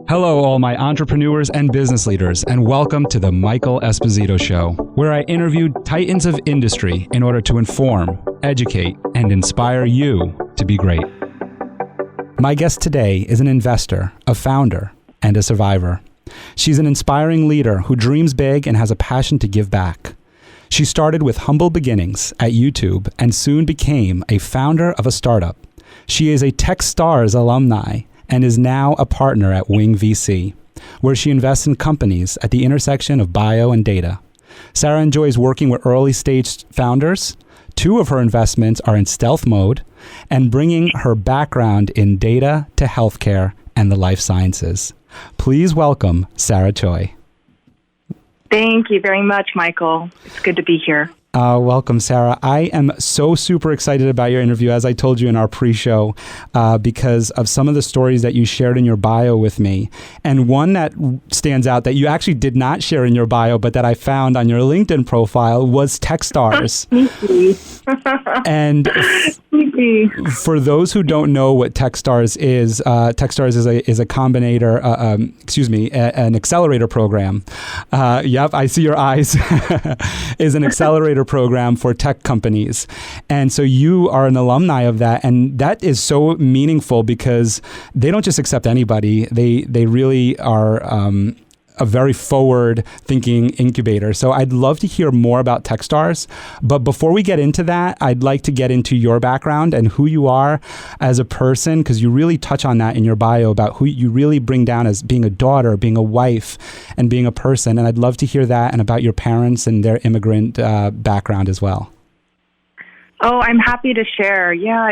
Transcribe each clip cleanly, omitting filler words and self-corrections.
Hello, all my entrepreneurs and business leaders, and welcome to the Michael Esposito Show, where I interview titans of industry in order to inform, educate, and inspire you to be great. My guest today is an investor, a founder, and a survivor. She's an inspiring leader who dreams big and has a passion to give back. She started with humble beginnings at YouTube and soon became a founder of a startup. She is a Techstars alumni and is now a partner at Wing VC, where she invests in companies at the intersection of bio and data. Sarah enjoys working with early-stage founders. 2 of her investments are in stealth mode and bringing her background in data to healthcare and the life sciences. Please welcome Sarah Choi. Thank you very much, Michael. It's good to be here. Welcome, Sarah. I am so super excited about your interview, as I told you in our pre-show, because of some of the stories that you shared in your bio with me. And one that stands out that you actually did not share in your bio, but that I found on your LinkedIn profile was Techstars. And for those who don't know what Techstars is a combinator, an accelerator program. Yep, I see your eyes. Is an accelerator program for tech companies. And so you are an alumni of that. And that is so meaningful because they don't just accept anybody. They really are a very forward-thinking incubator. So I'd love to hear more about Techstars. But before we get into that, I'd like to get into your background and who you are as a person, because you really touch on that in your bio about who you really bring down as being a daughter, being a wife, and being a person. And I'd love to hear that and about your parents and their immigrant background as well. Oh, I'm happy to share. Yeah,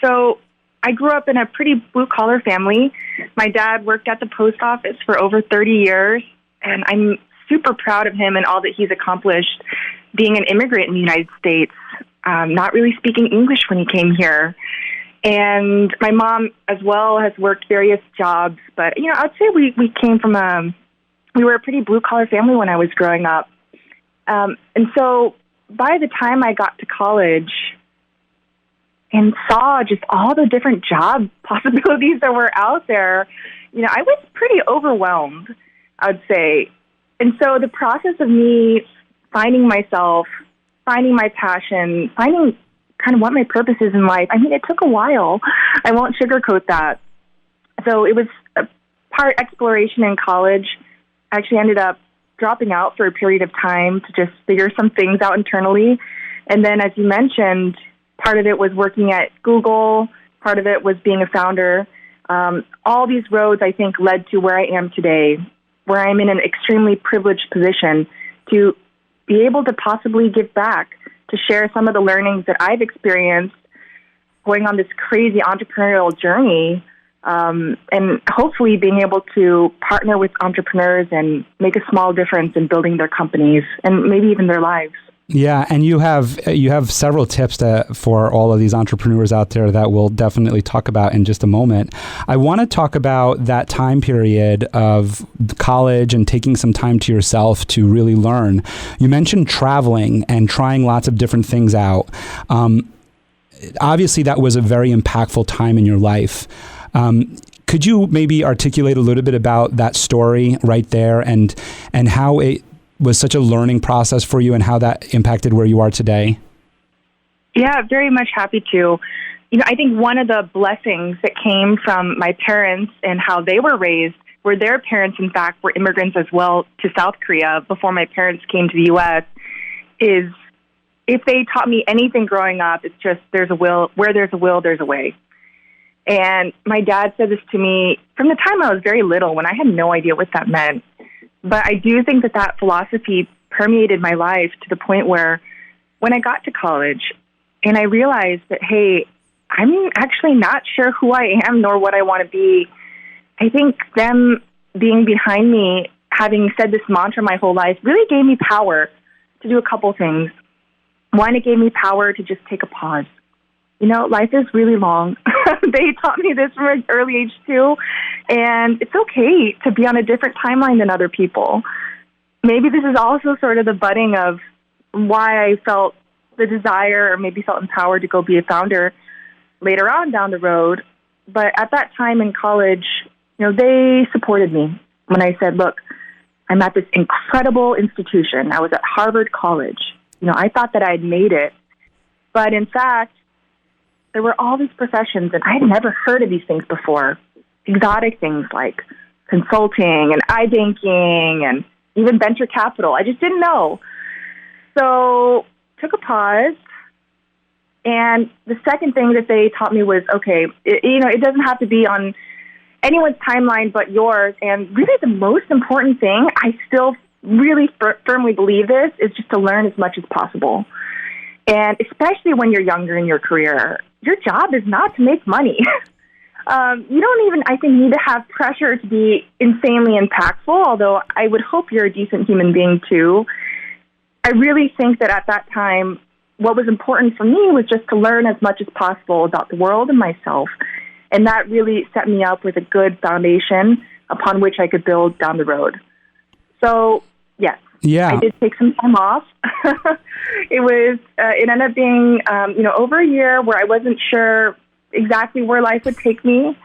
so I grew up in a pretty blue-collar family. My dad worked at the post office for over 30 years, and I'm super proud of him and all that he's accomplished being an immigrant in the United States, not really speaking English when he came here. And my mom as well has worked various jobs, but, I'd say we came from we were a pretty blue-collar family when I was growing up. And so by the time I got to college and saw just all the different job possibilities that were out there, I was pretty overwhelmed, I would say. And so the process of me finding myself, finding my passion, finding kind of what my purpose is in life, it took a while. I won't sugarcoat that. So it was a part exploration in college. I actually ended up dropping out for a period of time to just figure some things out internally. And then, as you mentioned, part of it was working at Google. Part of it was being a founder. All these roads, I think, led to where I am today, where I'm in an extremely privileged position to be able to possibly give back, to share some of the learnings that I've experienced going on this crazy entrepreneurial journey, and hopefully being able to partner with entrepreneurs and make a small difference in building their companies and maybe even their lives. Yeah, and you have several tips for all of these entrepreneurs out there that we'll definitely talk about in just a moment. I want to talk about that time period of college and taking some time to yourself to really learn. You mentioned traveling and trying lots of different things out. Obviously, that was a very impactful time in your life. Could you maybe articulate a little bit about that story right there and how it was such a learning process for you and how that impacted where you are today? Yeah, very much happy to. I think one of the blessings that came from my parents and how they were raised, where their parents, in fact, were immigrants as well to South Korea before my parents came to the U.S., is if they taught me anything growing up, it's just there's a will. Where there's a will, there's a way. And my dad said this to me from the time I was very little when I had no idea what that meant. But I do think that philosophy permeated my life to the point where when I got to college and I realized that, hey, I'm actually not sure who I am nor what I want to be, I think them being behind me, having said this mantra my whole life, really gave me power to do a couple things. One, it gave me power to just take a pause. Life is really long. They taught me this from an early age too. And it's okay to be on a different timeline than other people. Maybe this is also sort of the budding of why I felt the desire or maybe felt empowered to go be a founder later on down the road. But at that time in college, they supported me when I said, look, I'm at this incredible institution. I was at Harvard College. I thought that I'd made it. But in fact, there were all these professions, and I had never heard of these things before. Exotic things like consulting and iBanking and even venture capital. I just didn't know. So took a pause. And the second thing that they taught me was, okay, it doesn't have to be on anyone's timeline but yours. And really the most important thing, I still really firmly believe this, is just to learn as much as possible. And especially when you're younger in your career, your job is not to make money. You don't even, I think, need to have pressure to be insanely impactful, although I would hope you're a decent human being too. I really think that at that time, what was important for me was just to learn as much as possible about the world and myself. And that really set me up with a good foundation upon which I could build down the road. So, yes. Yeah. I did take some time off. It ended up being, over a year where I wasn't sure exactly where life would take me.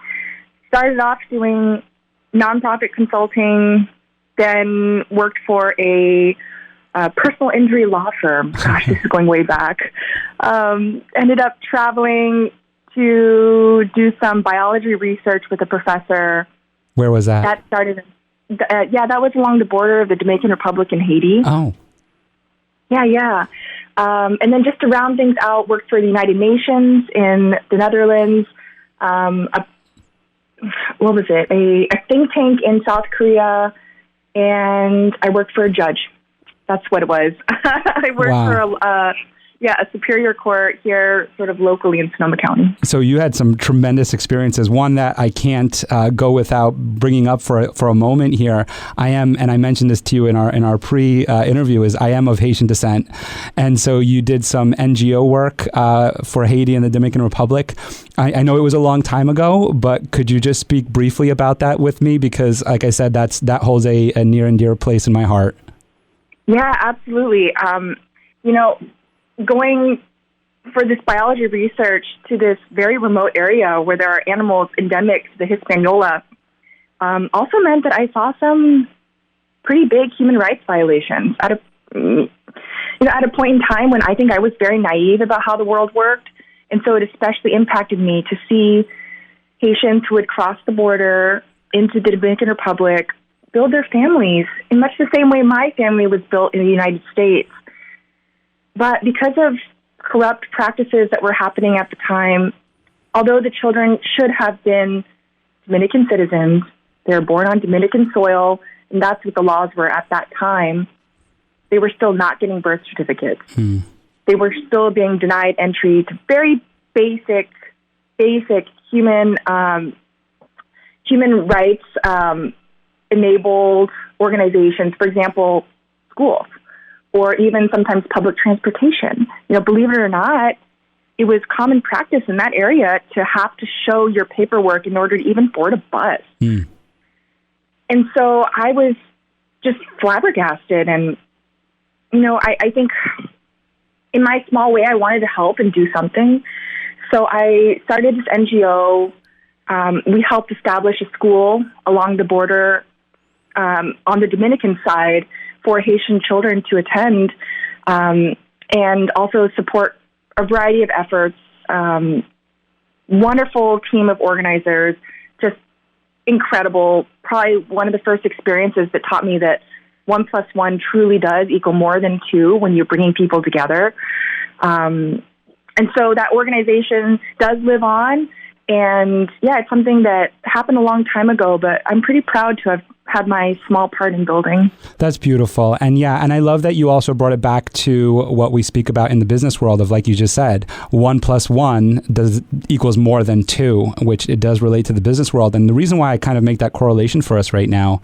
Started off doing nonprofit consulting, then worked for a personal injury law firm. Gosh, this is going way back. Ended up traveling to do some biology research with a professor. Where was that? That started, that was along the border of the Dominican Republic and Haiti. Oh. Yeah. And then just to round things out, worked for the United Nations in the Netherlands. A think tank in South Korea, and I worked for a judge. That's what it was. I worked for a superior court here, sort of locally in Sonoma County. So you had some tremendous experiences. One that I can't go without bringing up for a moment here. I am, and I mentioned this to you in our pre-interview, is I am of Haitian descent, and so you did some NGO work for Haiti and the Dominican Republic. I know it was a long time ago, but could you just speak briefly about that with me? Because, like I said, that holds a near and dear place in my heart. Yeah, absolutely. Going for this biology research to this very remote area where there are animals endemic to the Hispaniola also meant that I saw some pretty big human rights violations at a point in time when I think I was very naive about how the world worked. And so it especially impacted me to see Haitians who would cross the border into the Dominican Republic build their families in much the same way my family was built in the United States. But because of corrupt practices that were happening at the time, although the children should have been Dominican citizens, they were born on Dominican soil, and that's what the laws were at that time, they were still not getting birth certificates. They were still being denied entry to very basic human rights enabled organizations, for example, schools, or even sometimes public transportation. Believe it or not, it was common practice in that area to have to show your paperwork in order to even board a bus. And so I was just flabbergasted. And, I think in my small way, I wanted to help and do something. So I started this NGO. We helped establish a school along the border on the Dominican side for Haitian children to attend, and also support a variety of efforts. Wonderful team of organizers, just incredible. Probably one of the first experiences that taught me that 1 + 1 truly does equal more than 2 when you're bringing people together. And so that organization does live on. And yeah, it's something that happened a long time ago, but I'm pretty proud to have had my small part in building. That's beautiful. And yeah, and I love that you also brought it back to what we speak about in the business world of, like you just said, 1 + 1 equals more than 2, which it does relate to the business world. And the reason why I kind of make that correlation for us right now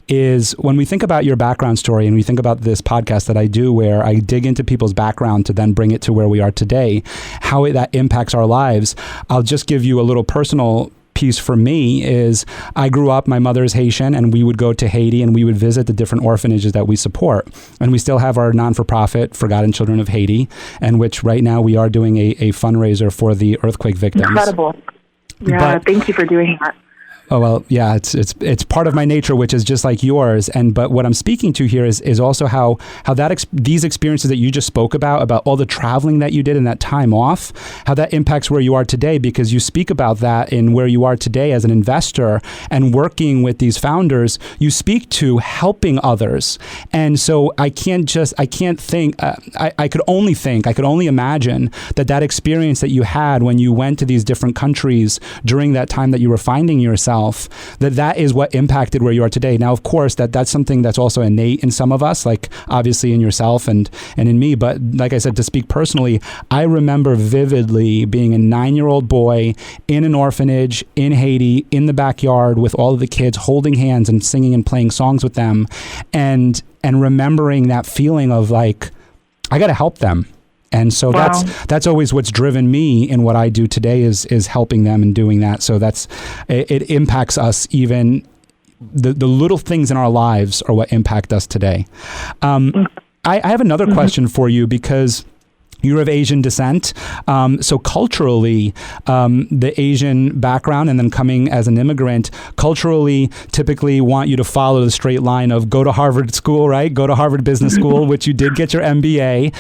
is when we think about your background story and we think about this podcast that I do where I dig into people's background to then bring it to where we are today, how that impacts our lives. I'll just give you a little personal piece for me is I grew up, my mother is Haitian, and we would go to Haiti and we would visit the different orphanages that we support. And we still have our non-for-profit Forgotten Children of Haiti, and which right now we are doing a fundraiser for the earthquake victims. Incredible. Yeah, thank you for doing that. Oh, well, yeah, it's part of my nature, which is just like yours. But what I'm speaking to here is also how these experiences that you just spoke about all the traveling that you did and that time off, how that impacts where you are today, because you speak about that in where you are today as an investor and working with these founders. You speak to helping others. And so I could only imagine that experience that you had when you went to these different countries during that time that you were finding yourself, that is what impacted where you are today. Now, of course, that's something that's also innate in some of us, like obviously in yourself and in me. But like I said, to speak personally, I remember vividly being a 9-year-old boy in an orphanage in Haiti, in the backyard with all of the kids, holding hands and singing and playing songs with them, and remembering that feeling of like, I got to help them. And so wow. that's always what's driven me in what I do today is helping them and doing that. So it impacts us. Even the little things in our lives are what impact us today. I have another question for you, because you're of Asian descent. So culturally, the Asian background and then coming as an immigrant, culturally typically want you to follow the straight line of go to Harvard school, right? Go to Harvard Business School, which you did get your MBA,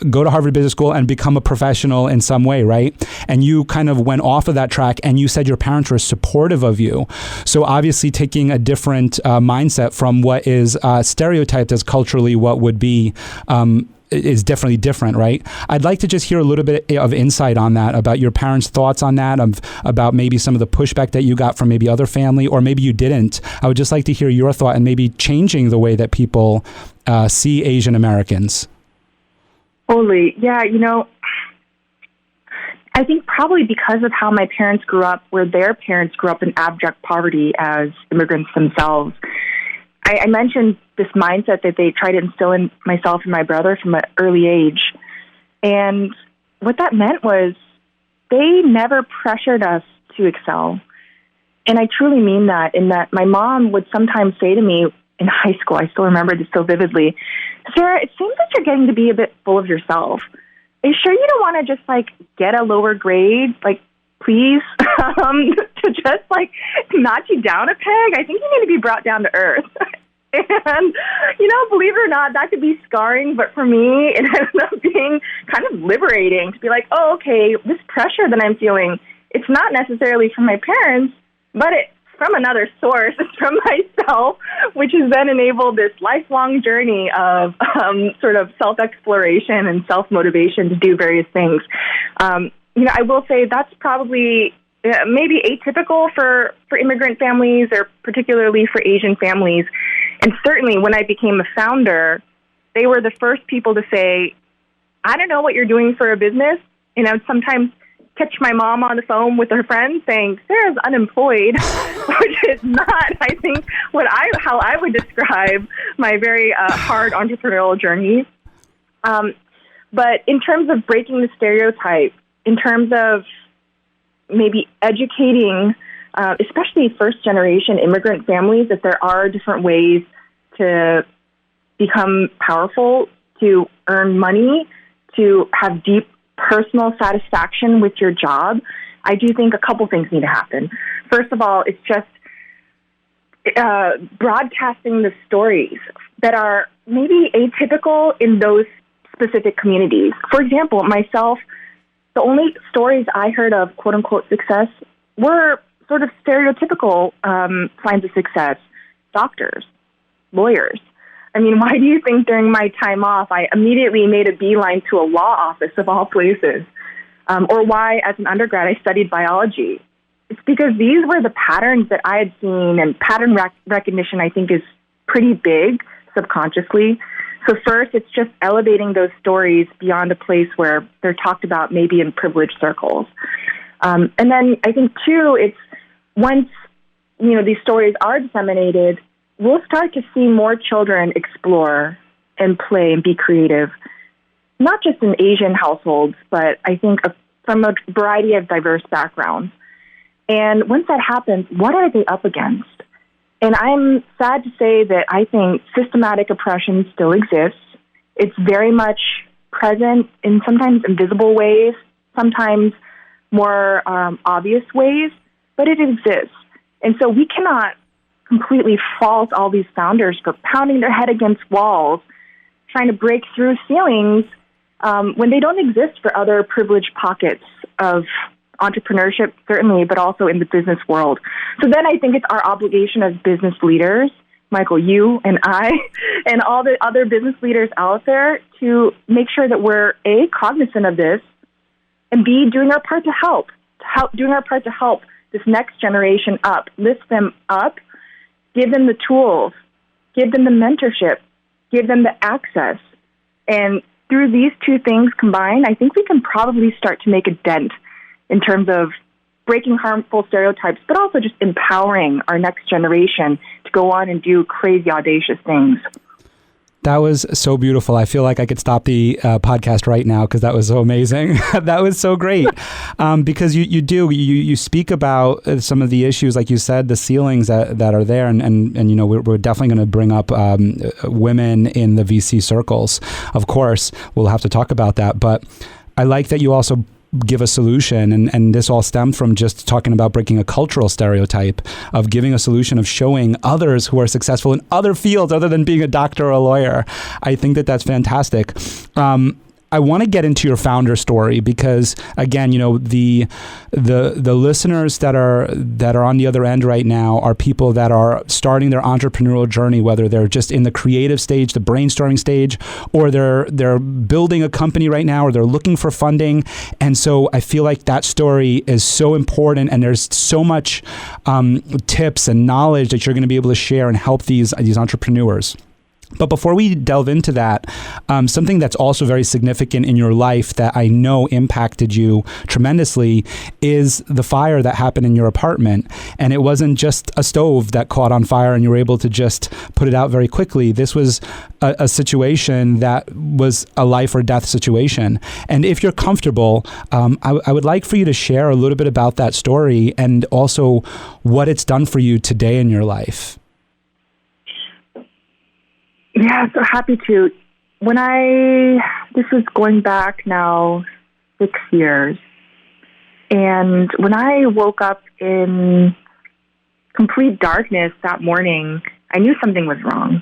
go to Harvard Business School and become a professional in some way, right? And you kind of went off of that track, and you said your parents were supportive of you. So obviously taking a different mindset from what is stereotyped as culturally what would be is definitely different, right? I'd like to just hear a little bit of insight on that, about your parents' thoughts on that, about maybe some of the pushback that you got from maybe other family, or maybe you didn't. I would just like to hear your thought and maybe changing the way that people see Asian Americans. Totally. Yeah, I think probably because of how my parents grew up, where their parents grew up in abject poverty as immigrants themselves. I mentioned this mindset that they try to instill in myself and my brother from an early age. And what that meant was they never pressured us to excel. And I truly mean that, in that my mom would sometimes say to me in high school, I still remember this so vividly, Sarah, it seems like you're getting to be a bit full of yourself. Are you sure you don't want to just get a lower grade? Please, to just knock you down a peg. I think you need to be brought down to earth. And, believe it or not, that could be scarring. But for me, it ended up being kind of liberating to be like, oh, okay, this pressure that I'm feeling, it's not necessarily from my parents, but it's from another source. It's from myself, which has then enabled this lifelong journey of sort of self-exploration and self-motivation to do various things. I will say that's probably maybe atypical for immigrant families, or particularly for Asian families. And certainly when I became a founder, they were the first people to say, I don't know what you're doing for a business. I would sometimes catch my mom on the phone with her friends saying, Sarah's unemployed, which is not, I think, how I would describe my very hard entrepreneurial journey. But in terms of breaking the stereotype, in terms of maybe educating, especially first-generation immigrant families, that there are different ways to become powerful, to earn money, to have deep personal satisfaction with your job, I do think a couple things need to happen. First of all, it's just broadcasting the stories that are maybe atypical in those specific communities. For example, myself, the only stories I heard of quote-unquote success were sort of stereotypical signs of success. Doctors, lawyers. I mean, why do you think during my time off I immediately made a beeline to a law office of all places? Or why, as an undergrad, I studied biology? It's because these were the patterns that I had seen, and pattern recognition, I think, is pretty big subconsciously. So first, it's just elevating those stories beyond a place where they're talked about maybe in privileged circles. And then I think, two, it's once, these stories are disseminated, we'll start to see more children explore and play and be creative, not just in Asian households, but I think from a variety of diverse backgrounds. And once that happens, what are they up against? And I'm sad to say that I think systematic oppression still exists. It's very much present in sometimes invisible ways, sometimes more obvious ways, but it exists. And so we cannot completely fault all these founders for pounding their head against walls, trying to break through ceilings when they don't exist for other privileged pockets of entrepreneurship, certainly, but also in the business world. So then I think it's our obligation as business leaders, Michael, you and I, and all the other business leaders out there to make sure that we're, A, cognizant of this, and B, doing our part to help this next generation up, lift them up, give them the tools, give them the mentorship, give them the access. And through these two things combined, I think we can probably start to make a dent in terms of breaking harmful stereotypes, but also just empowering our next generation to go on and do crazy, audacious things. That was so beautiful. I feel like I could stop the podcast right now because that was so amazing. That was so great. Because you speak about some of the issues, like you said, the ceilings that are there. And you know, we're definitely going to bring up women in the VC circles. Of course, we'll have to talk about that. But I like that you also give a solution, and this all stemmed from just talking about breaking a cultural stereotype of giving a solution of showing others who are successful in other fields other than being a doctor or a lawyer. I think that that's fantastic. I want to get into your founder story because, again, you know, the listeners that are on the other end right now are people that are starting their entrepreneurial journey, whether they're just in the creative stage, the brainstorming stage, or they're building a company right now, or they're looking for funding. And so I feel like that story is so important, and there's so much tips and knowledge that you're going to be able to share and help these entrepreneurs. But before we delve into that, something that's also very significant in your life that I know impacted you tremendously is the fire that happened in your apartment. And it wasn't just a stove that caught on fire and you were able to just put it out very quickly. This was a situation that was a life or death situation. And if you're comfortable, I would like for you to share a little bit about that story and also what it's done for you today in your life. Yeah, so happy to. This was going back now 6 years, and when I woke up in complete darkness that morning, I knew something was wrong.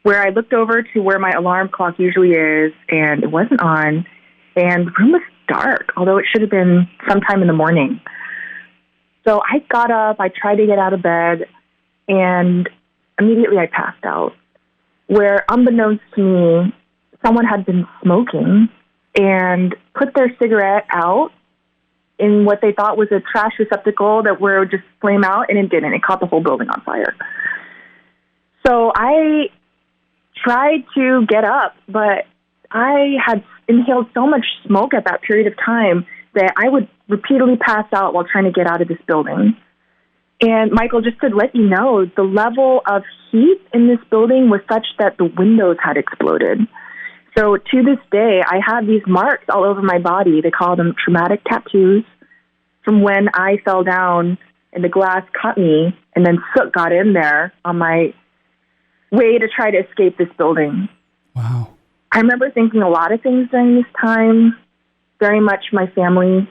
Where I looked over to where my alarm clock usually is, and it wasn't on, and the room was dark, although it should have been sometime in the morning. So I got up, I tried to get out of bed, and immediately I passed out. Where, unbeknownst to me, someone had been smoking and put their cigarette out in what they thought was a trash receptacle that would just flame out, and it didn't. It caught the whole building on fire. So I tried to get up, but I had inhaled so much smoke at that period of time that I would repeatedly pass out while trying to get out of this building. And Michael, just to let you know, the level of heat in this building was such that the windows had exploded. So to this day, I have these marks all over my body. They call them traumatic tattoos from when I fell down and the glass cut me, and then soot got in there on my way to try to escape this building. Wow. I remember thinking a lot of things during this time, very much my family.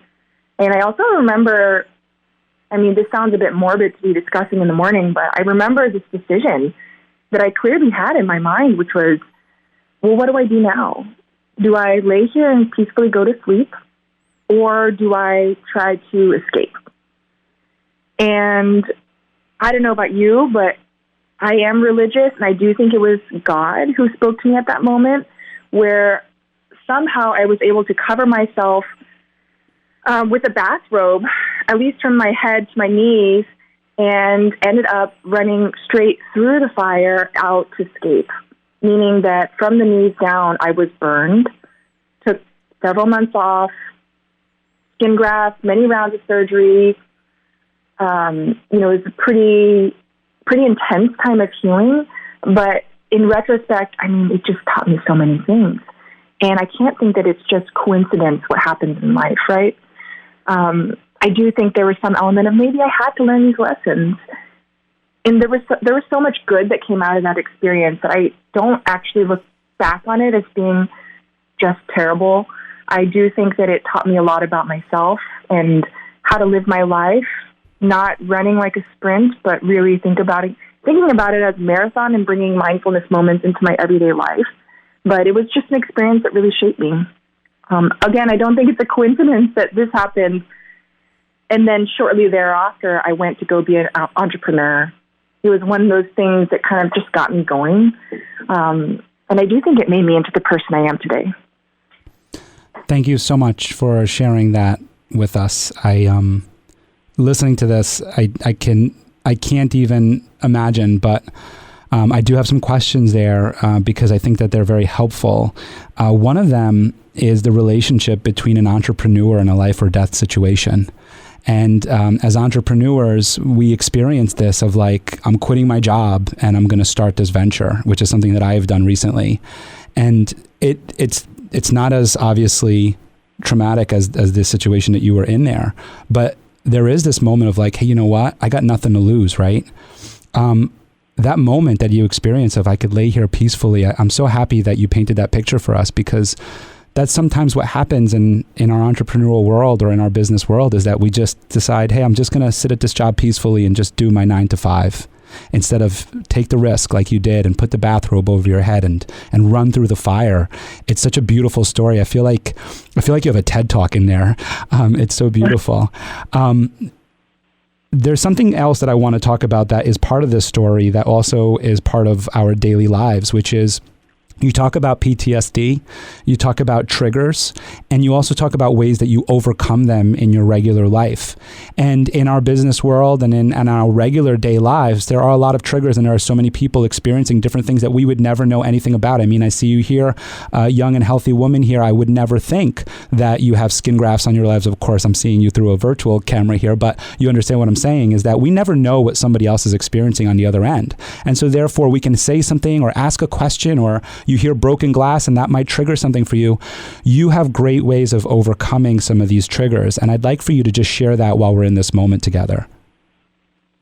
And I also remember, I mean, this sounds a bit morbid to be discussing in the morning, but I remember this decision that I clearly had in my mind, which was, well, what do I do now? Do I lay here and peacefully go to sleep, or do I try to escape? And I don't know about you, but I am religious, and I do think it was God who spoke to me at that moment, where somehow I was able to cover myself with a bathrobe, at least from my head to my knees, and ended up running straight through the fire out to escape, meaning that from the knees down, I was burned, took several months off, skin grafts, many rounds of surgery. It was a pretty intense time of healing, but in retrospect, I mean, it just taught me so many things. And I can't think that it's just coincidence what happens in life, right? I do think there was some element of maybe I had to learn these lessons. And there was so much good that came out of that experience that I don't actually look back on it as being just terrible. I do think that it taught me a lot about myself and how to live my life not running like a sprint, but really thinking about it as a marathon and bringing mindfulness moments into my everyday life. But it was just an experience that really shaped me. Again, I don't think it's a coincidence that this happened. And then shortly thereafter, I went to go be an entrepreneur. It was one of those things that kind of just got me going. And I do think it made me into the person I am today. Thank you so much for sharing that with us. Listening to this, I can't even imagine, but I do have some questions there because I think that they're very helpful. One of them is the relationship between an entrepreneur and a life or death situation. And as entrepreneurs, we experience this of like, I'm quitting my job and I'm going to start this venture, which is something that I have done recently. And it's not as obviously traumatic as the situation that you were in there, but there is this moment of like, hey, you know what? I got nothing to lose, right? That moment that you experience of I could lay here peacefully. I'm so happy that you painted that picture for us, because that's sometimes what happens in our entrepreneurial world or in our business world, is that we just decide, hey, I'm just going to sit at this job peacefully and just do my 9 to 5 instead of take the risk like you did and put the bathrobe over your head and run through the fire. It's such a beautiful story. I feel like you have a TED Talk in there. It's so beautiful. There's something else that I want to talk about that is part of this story that also is part of our daily lives, which is you talk about PTSD, you talk about triggers, and you also talk about ways that you overcome them in your regular life. And in our business world and in our regular day lives, there are a lot of triggers, and there are so many people experiencing different things that we would never know anything about. I mean, I see you here, a young and healthy woman here. I would never think that you have skin grafts on your legs. Of course, I'm seeing you through a virtual camera here, but you understand what I'm saying is that we never know what somebody else is experiencing on the other end. And so therefore, we can say something or ask a question, or you hear broken glass and that might trigger something for you. You have great ways of overcoming some of these triggers. And I'd like for you to just share that while we're in this moment together.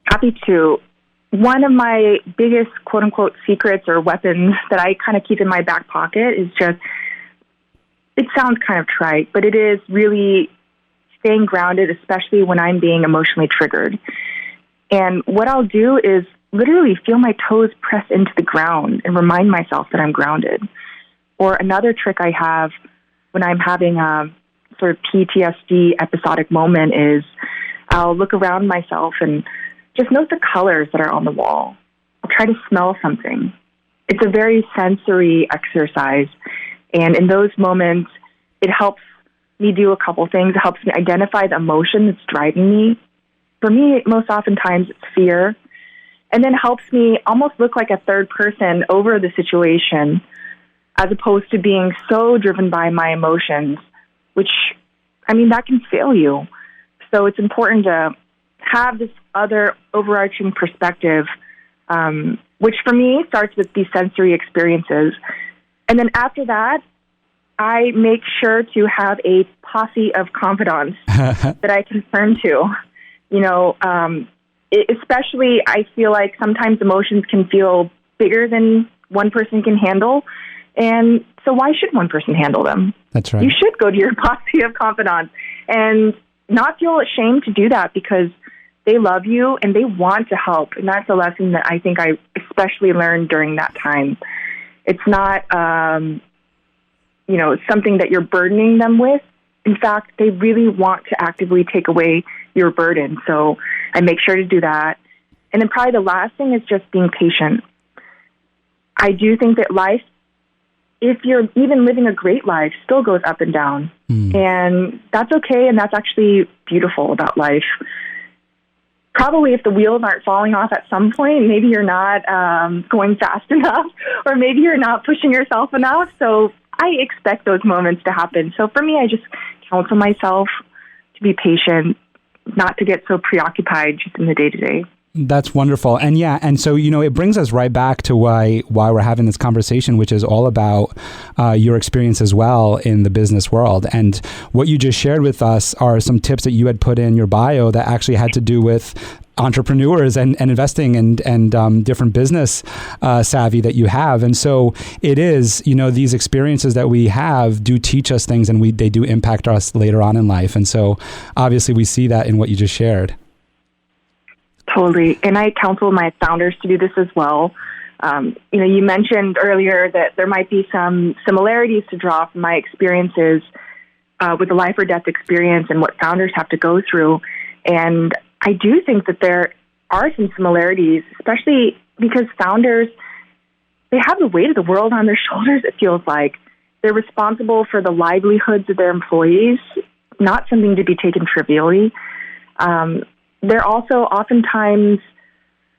Happy to. One of my biggest quote unquote secrets or weapons that I kind of keep in my back pocket is just, it sounds kind of trite, but it is really staying grounded, especially when I'm being emotionally triggered. And what I'll do is literally feel my toes press into the ground and remind myself that I'm grounded. Or another trick I have when I'm having a sort of PTSD episodic moment is I'll look around myself and just note the colors that are on the wall. I'll try to smell something. It's a very sensory exercise. And in those moments, it helps me do a couple things. It helps me identify the emotion that's driving me. For me, most oftentimes it's fear. And then helps me almost look like a third person over the situation, as opposed to being so driven by my emotions, which, I mean, that can fail you. So it's important to have this other overarching perspective, which for me starts with these sensory experiences. And then after that, I make sure to have a posse of confidants that I can turn to. You know, especially, I feel like sometimes emotions can feel bigger than one person can handle. And so why should one person handle them? That's right. You should go to your posse of confidants and not feel ashamed to do that, because they love you and they want to help. And that's a lesson that I think I especially learned during that time. It's not, something that you're burdening them with. In fact, they really want to actively take away your burden. So I make sure to do that. And then probably the last thing is just being patient. I do think that life, if you're even living a great life, still goes up and down. And that's okay, and that's actually beautiful about life. Probably if the wheels aren't falling off at some point, maybe you're not going fast enough, or maybe you're not pushing yourself enough. So I expect those moments to happen. So for me, I just counsel myself to be patient, not to get so preoccupied just in the day-to-day. That's wonderful. And yeah, and so, it brings us right back to why we're having this conversation, which is all about your experience as well in the business world. And what you just shared with us are some tips that you had put in your bio that actually had to do with entrepreneurs and investing and different business savvy that you have. And so it is, these experiences that we have do teach us things, and they do impact us later on in life. And so obviously we see that in what you just shared. Totally. And I counsel my founders to do this as well. You mentioned earlier that there might be some similarities to draw from my experiences with the life or death experience and what founders have to go through. And I do think that there are some similarities, especially because founders, they have the weight of the world on their shoulders, it feels like. They're responsible for the livelihoods of their employees, not something to be taken trivially. They're also oftentimes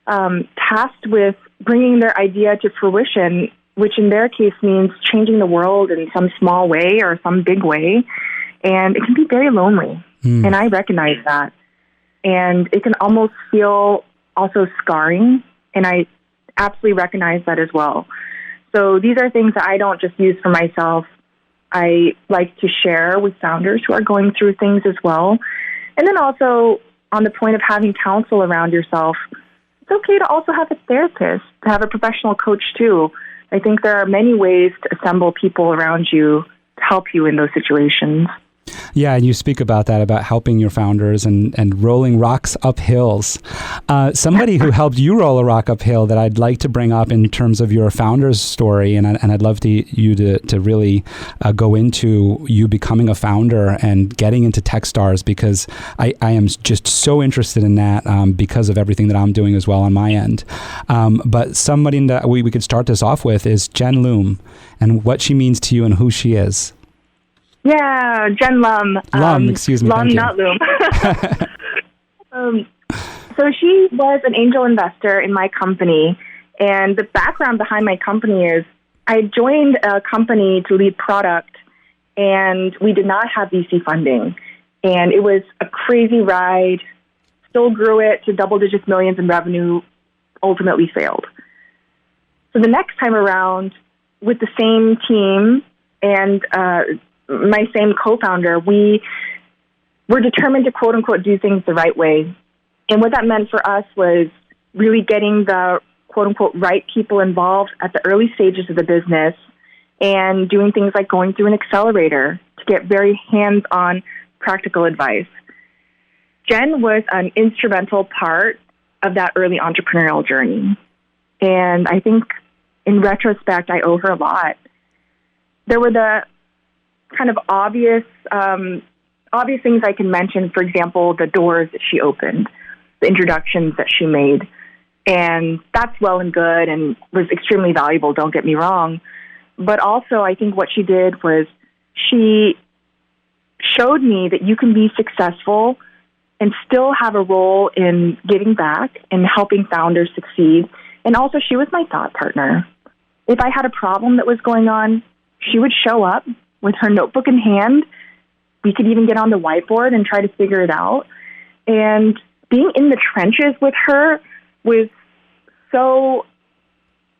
tasked with bringing their idea to fruition, which in their case means changing the world in some small way or some big way. And it can be very lonely. And I recognize that. And it can almost feel also scarring. And I absolutely recognize that as well. So these are things that I don't just use for myself. I like to share with founders who are going through things as well. And then also on the point of having counsel around yourself, it's okay to also have a therapist, to have a professional coach too. I think there are many ways to assemble people around you to help you in those situations. Yeah, and you speak about that, about helping your founders and rolling rocks up hills. Somebody who helped you roll a rock uphill that I'd like to bring up in terms of your founder's story, and I'd love you to really go into you becoming a founder and getting into Techstars, because I am just so interested in that because of everything that I'm doing as well on my end. But somebody that we could start this off with is Jen Loom, and what she means to you and who she is. Yeah, Jen Lum. Excuse me. Lum, not Loom. So she was an angel investor in my company. And the background behind my company is I joined a company to lead product, and we did not have VC funding. And it was a crazy ride, still grew it to double-digit millions in revenue, ultimately failed. So the next time around, with the same team and my same co-founder, we were determined to quote unquote do things the right way. And what that meant for us was really getting the quote unquote right people involved at the early stages of the business and doing things like going through an accelerator to get very hands-on practical advice. Jen was an instrumental part of that early entrepreneurial journey. And I think in retrospect, I owe her a lot. There were the kind of obvious things I can mention. For example, the doors that she opened, the introductions that she made. And that's well and good and was extremely valuable, don't get me wrong. But also, I think what she did was she showed me that you can be successful and still have a role in giving back and helping founders succeed. And also, she was my thought partner. If I had a problem that was going on, she would show up with her notebook in hand. We could even get on the whiteboard and try to figure it out. And being in the trenches with her was so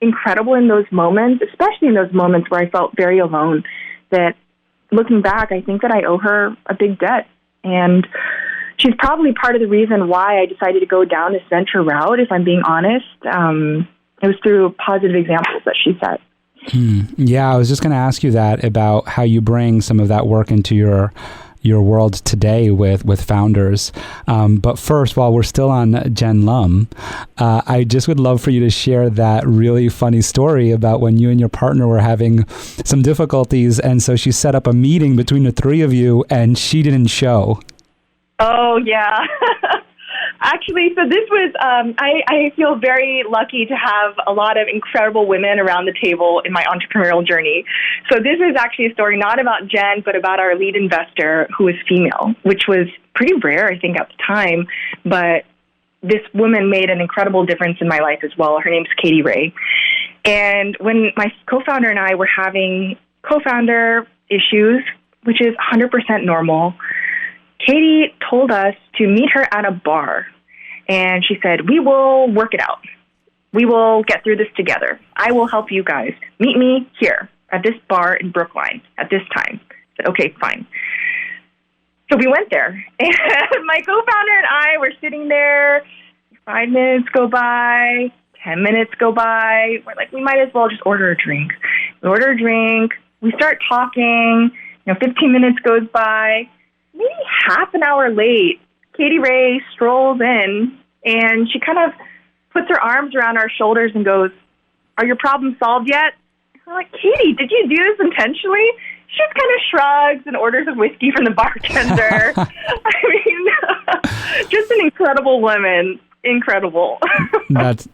incredible in those moments, especially in those moments where I felt very alone, that looking back, I think that I owe her a big debt. And she's probably part of the reason why I decided to go down this venture route, if I'm being honest. It was through positive examples that she set. Yeah, I was just going to ask you that about how you bring some of that work into your world today with founders. But first, while we're still on Jen Lum, I just would love for you to share that really funny story about when you and your partner were having some difficulties, and so she set up a meeting between the three of you, and she didn't show. Oh, yeah. Actually, so this was, I feel very lucky to have a lot of incredible women around the table in my entrepreneurial journey. So this is actually a story not about Jen, but about our lead investor, who is female, which was pretty rare, I think, at the time. But this woman made an incredible difference in my life as well. Her name's Katie Ray. And when my co-founder and I were having co-founder issues, which is 100% normal, Katie told us to meet her at a bar, and she said, "We will work it out. We will get through this together. I will help you guys. Meet me here at this bar in Brookline at this time." I said, "Okay, fine." So we went there, and my co-founder and I were sitting there. 5 minutes go by, 10 minutes go by. We're like, we might as well just order a drink. We order a drink. We start talking. 15 minutes goes by. Maybe half an hour late, Katie Ray strolls in And she kind of puts her arms around our shoulders and goes, "Are your problems solved yet?" I'm like, "Katie, did you do this intentionally?" She just kind of shrugs and orders a whiskey from the bartender. I mean, just an incredible woman. Incredible.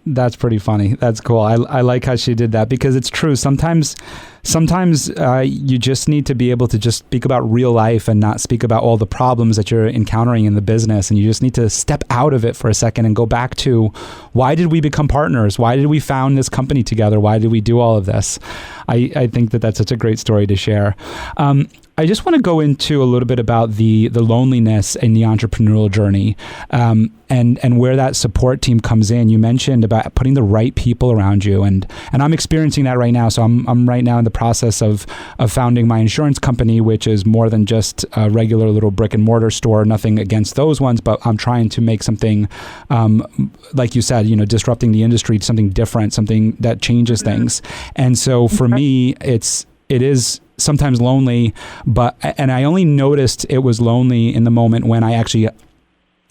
That's pretty funny. That's cool. I like how she did that, because it's true. Sometimes you just need to be able to just speak about real life and not speak about all the problems that you're encountering in the business. And you just need to step out of it for a second and go back to, why did we become partners? Why did we found this company together? Why did we do all of this? I think that that's such a great story to share. I just want to go into a little bit about the loneliness in the entrepreneurial journey, and where that support team comes in. You mentioned about putting the right people around you, and I'm experiencing that right now. So I'm right now in the process of founding my insurance company, which is more than just a regular little brick and mortar store. Nothing against those ones, but I'm trying to make something, like you said, disrupting the industry, something different, something that changes things. And so for me, it is sometimes lonely, and I only noticed it was lonely in the moment when I actually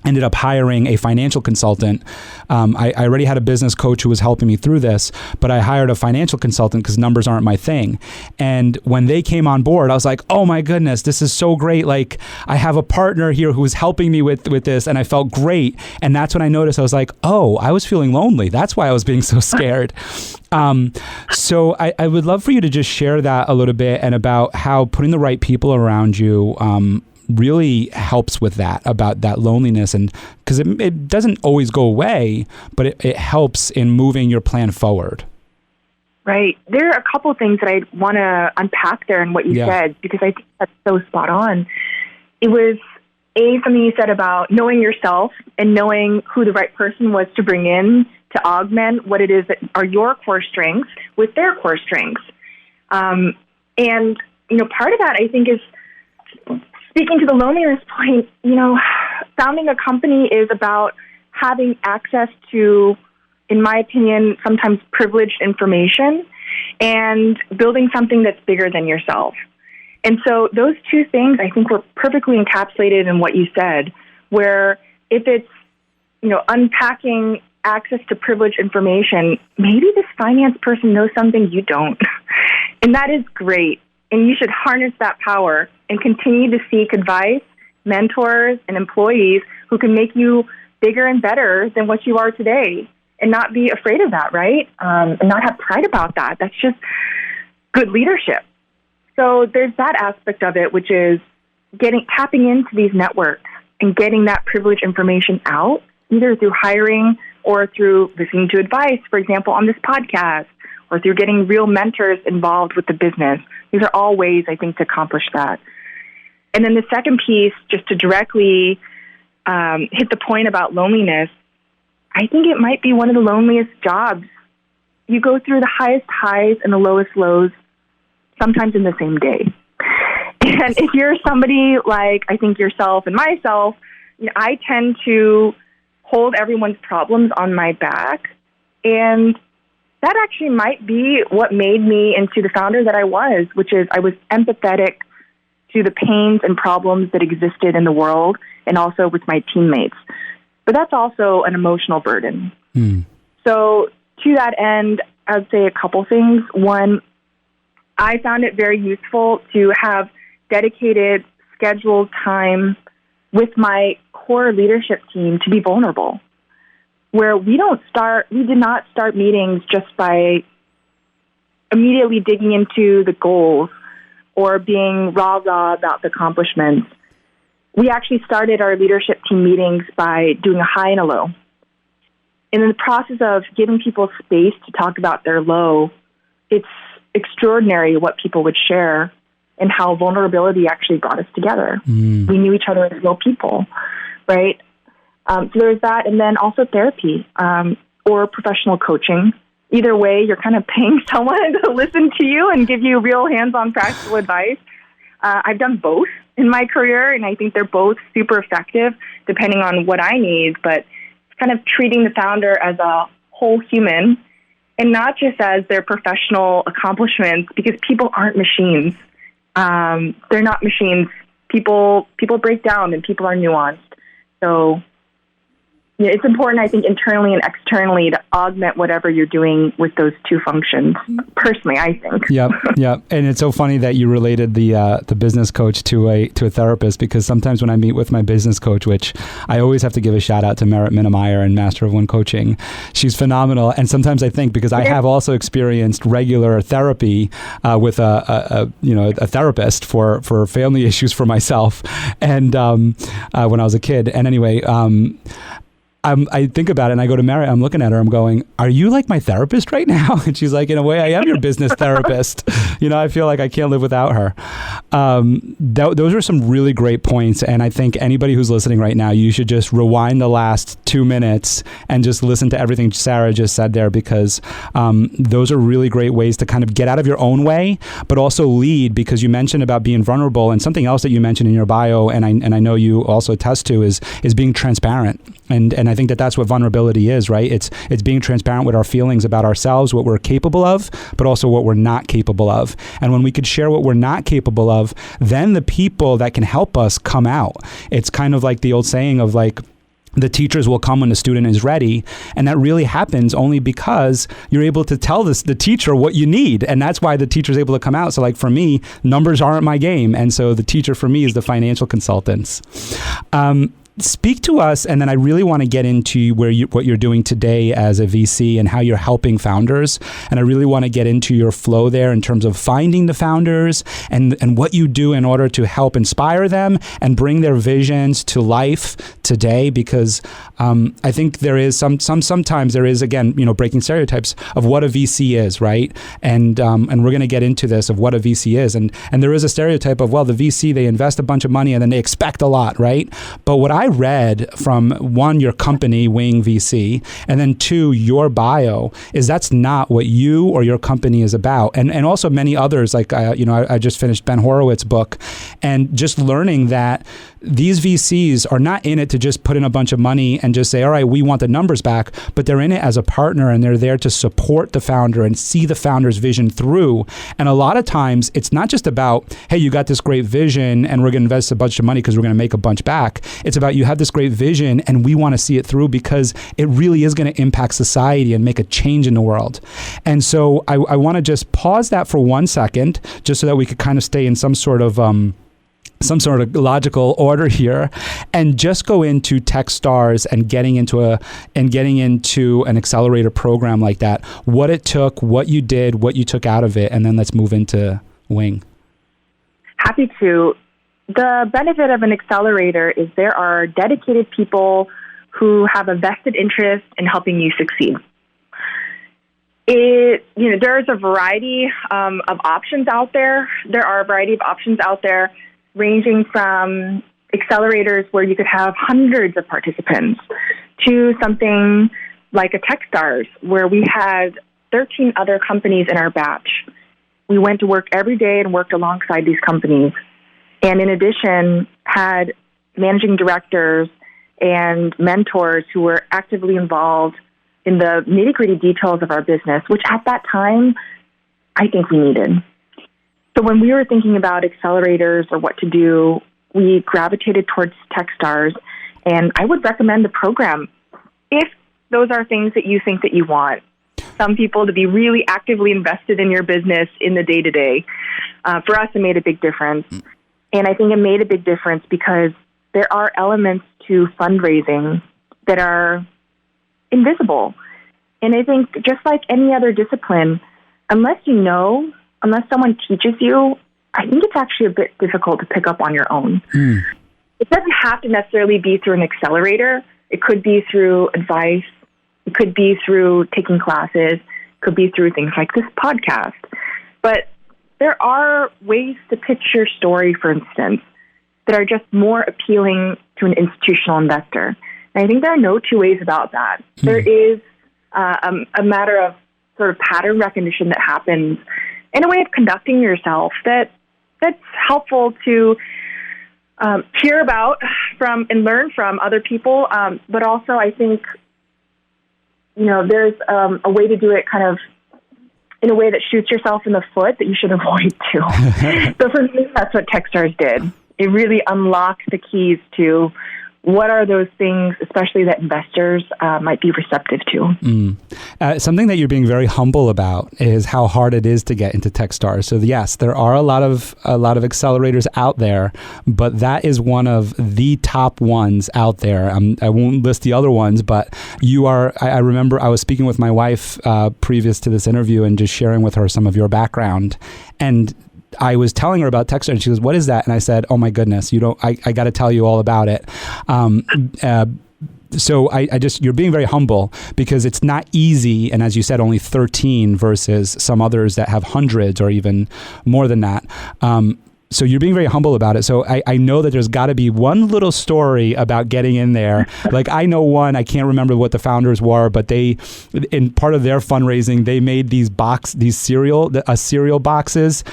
ended up hiring a financial consultant. I already had a business coach who was helping me through this, but I hired a financial consultant because numbers aren't my thing. And when they came on board, I was like, oh my goodness, this is so great. Like, I have a partner here who is helping me with this, and I felt great. And that's when I noticed, I was like, oh, I was feeling lonely. That's why I was being so scared. So I would love for you to just share that a little bit, and about how putting the right people around you really helps with that, about that loneliness. And because it doesn't always go away, but it helps in moving your plan forward. Right. There are a couple of things that I want to unpack there in what you said, because I think that's so spot on. It was something you said about knowing yourself and knowing who the right person was to bring in to augment what it is that are your core strengths with their core strengths. And, part of that, I think, is speaking to the loneliness point. Founding a company is about having access to, in my opinion, sometimes privileged information, and building something that's bigger than yourself. And so those two things, I think, were perfectly encapsulated in what you said, where if it's, unpacking access to privileged information, maybe this finance person knows something you don't. And that is great. And you should harness that power and continue to seek advice, mentors, and employees who can make you bigger and better than what you are today, and not be afraid of that, right? And not have pride about that. That's just good leadership. So there's that aspect of it, which is tapping into these networks and getting that privileged information out, either through hiring or through listening to advice, for example, on this podcast, or through getting real mentors involved with the business. These are all ways, I think, to accomplish that. And then the second piece, just to directly hit the point about loneliness, I think it might be one of the loneliest jobs. You go through the highest highs and the lowest lows, sometimes in the same day. And if you're somebody like, I think, yourself and myself, I tend to hold everyone's problems on my back. And that actually might be what made me into the founder that I was, which is I was empathetic to the pains and problems that existed in the world, and also with my teammates. But that's also an emotional burden. So to that end, I'd say a couple things. One, I found it very useful to have dedicated, scheduled time with my core leadership team to be vulnerable, where we did not start meetings just by immediately digging into the goals or being rah-rah about the accomplishments. We actually started our leadership team meetings by doing a high and a low. And in the process of giving people space to talk about their low, it's extraordinary what people would share and how vulnerability actually brought us together. We knew each other as real people, right? So there's that, and then also therapy or professional coaching. Either way, you're kind of paying someone to listen to you and give you real hands-on practical advice. I've done both in my career, and I think they're both super effective depending on what I need, but it's kind of treating the founder as a whole human and not just as their professional accomplishments, because people aren't machines. They're not machines. People break down, and people are nuanced. So it's important, I think, internally and externally to augment whatever you're doing with those two functions. Personally, I think. Yep. And it's so funny that you related the business coach to a therapist, because sometimes when I meet with my business coach, which I always have to give a shout out to Merritt Minnemeyer and Master of One Coaching, she's phenomenal. And sometimes I think, because I have also experienced regular therapy with a therapist for family issues for myself, and when I was a kid. And anyway. I think about it and I go to Mary, I'm looking at her, I'm going, are you like my therapist right now? And she's like, in a way, I am your business therapist. I feel like I can't live without her. Those are some really great points. And I think anybody who's listening right now, you should just rewind the last 2 minutes and just listen to everything Sarah just said there, because those are really great ways to kind of get out of your own way, but also lead, because you mentioned about being vulnerable, and something else that you mentioned in your bio, and I know you also attest to, is being transparent. And I think that's what vulnerability is, right? It's being transparent with our feelings about ourselves, what we're capable of, but also what we're not capable of. And when we could share what we're not capable of, then the people that can help us come out. It's kind of like the old saying of like, the teachers will come when the student is ready. And that really happens only because you're able to tell the teacher what you need. And that's why the teacher is able to come out. So like for me, numbers aren't my game. And so the teacher for me is the financial consultants. Speak to us, and then I really want to get into what you're doing today as a VC and how you're helping founders. And I really want to get into your flow there in terms of finding the founders and what you do in order to help inspire them and bring their visions to life today. Because I think there is sometimes there is, again, breaking stereotypes of what a VC is, right? And we're going to get into this of what a VC is. And there is a stereotype of, well, the VC, they invest a bunch of money and then they expect a lot, right? But what I read from, one, your company, Wing VC, and then two, your bio, is that's not what you or your company is about. And also many others, like, I just finished Ben Horowitz's book, and just learning that these VCs are not in it to just put in a bunch of money and just say, all right, we want the numbers back, but they're in it as a partner, and they're there to support the founder and see the founder's vision through. And a lot of times it's not just about, hey, you got this great vision and we're going to invest a bunch of money because we're going to make a bunch back. It's about, you have this great vision and we want to see it through because it really is going to impact society and make a change in the world. And so I want to just pause that for 1 second, just so that we could kind of stay in some sort of logical order here, and just go into Techstars and getting into an accelerator program like that, what it took, what you did, what you took out of it, and then let's move into Wing. Happy to. The benefit of an accelerator is there are dedicated people who have a vested interest in helping you succeed. There's a variety of options out there. There are a variety of options out there, ranging from accelerators where you could have hundreds of participants to something like a Techstars where we had 13 other companies in our batch. We went to work every day and worked alongside these companies. And in addition, had managing directors and mentors who were actively involved in the nitty-gritty details of our business, which at that time, I think we needed. So when we were thinking about accelerators or what to do, we gravitated towards Techstars, and I would recommend the program if those are things that you think that you want. Some people to be really actively invested in your business in the day-to-day. For us, it made a big difference. And I think it made a big difference because there are elements to fundraising that are invisible. And I think just like any other discipline, unless someone teaches you, I think it's actually a bit difficult to pick up on your own. It doesn't have to necessarily be through an accelerator. It could be through advice. It could be through taking classes. It could be through things like this podcast. But there are ways to pitch your story, for instance, that are just more appealing to an institutional investor. And I think there are no two ways about that. There is a matter of sort of pattern recognition that happens in a way of conducting yourself that's helpful to hear about from and learn from other people. But also, I think, there's a way to do it kind of in a way that shoots yourself in the foot that you should avoid too. So for me, that's what Techstars did. It really unlocked the keys to what are those things, especially that investors might be receptive to? Something that you're being very humble about is how hard it is to get into Techstars. So yes, there are a lot of accelerators out there, but that is one of the top ones out there. I won't list the other ones, but you are. I remember I was speaking with my wife previous to this interview and just sharing with her some of your background, and I was telling her about Techstars, and she goes, "What is that?" And I said, "Oh my goodness, you don't. I got to tell you all about it." So I just, you're being very humble because it's not easy. And as you said, only 13 versus some others that have hundreds or even more than that. So you're being very humble about it. So I know that there's got to be one little story about getting in there. Like I know one, I can't remember what the founders were, but they, in part of their fundraising, they made these cereal boxes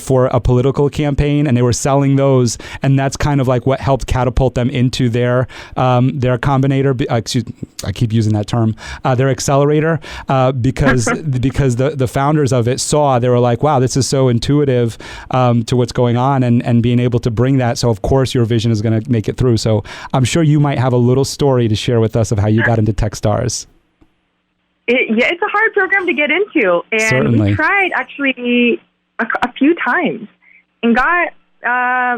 for a political campaign, and they were selling those. And that's kind of like what helped catapult them into their combinator. I keep using that term, their accelerator, because the founders of it saw, they were like, wow, this is so intuitive to what's going on, and being able to bring that. So of course your vision is going to make it through. So I'm sure you might have a little story to share with us of how you got into Techstars. It's a hard program to get into, and Certainly. We tried actually a few times and got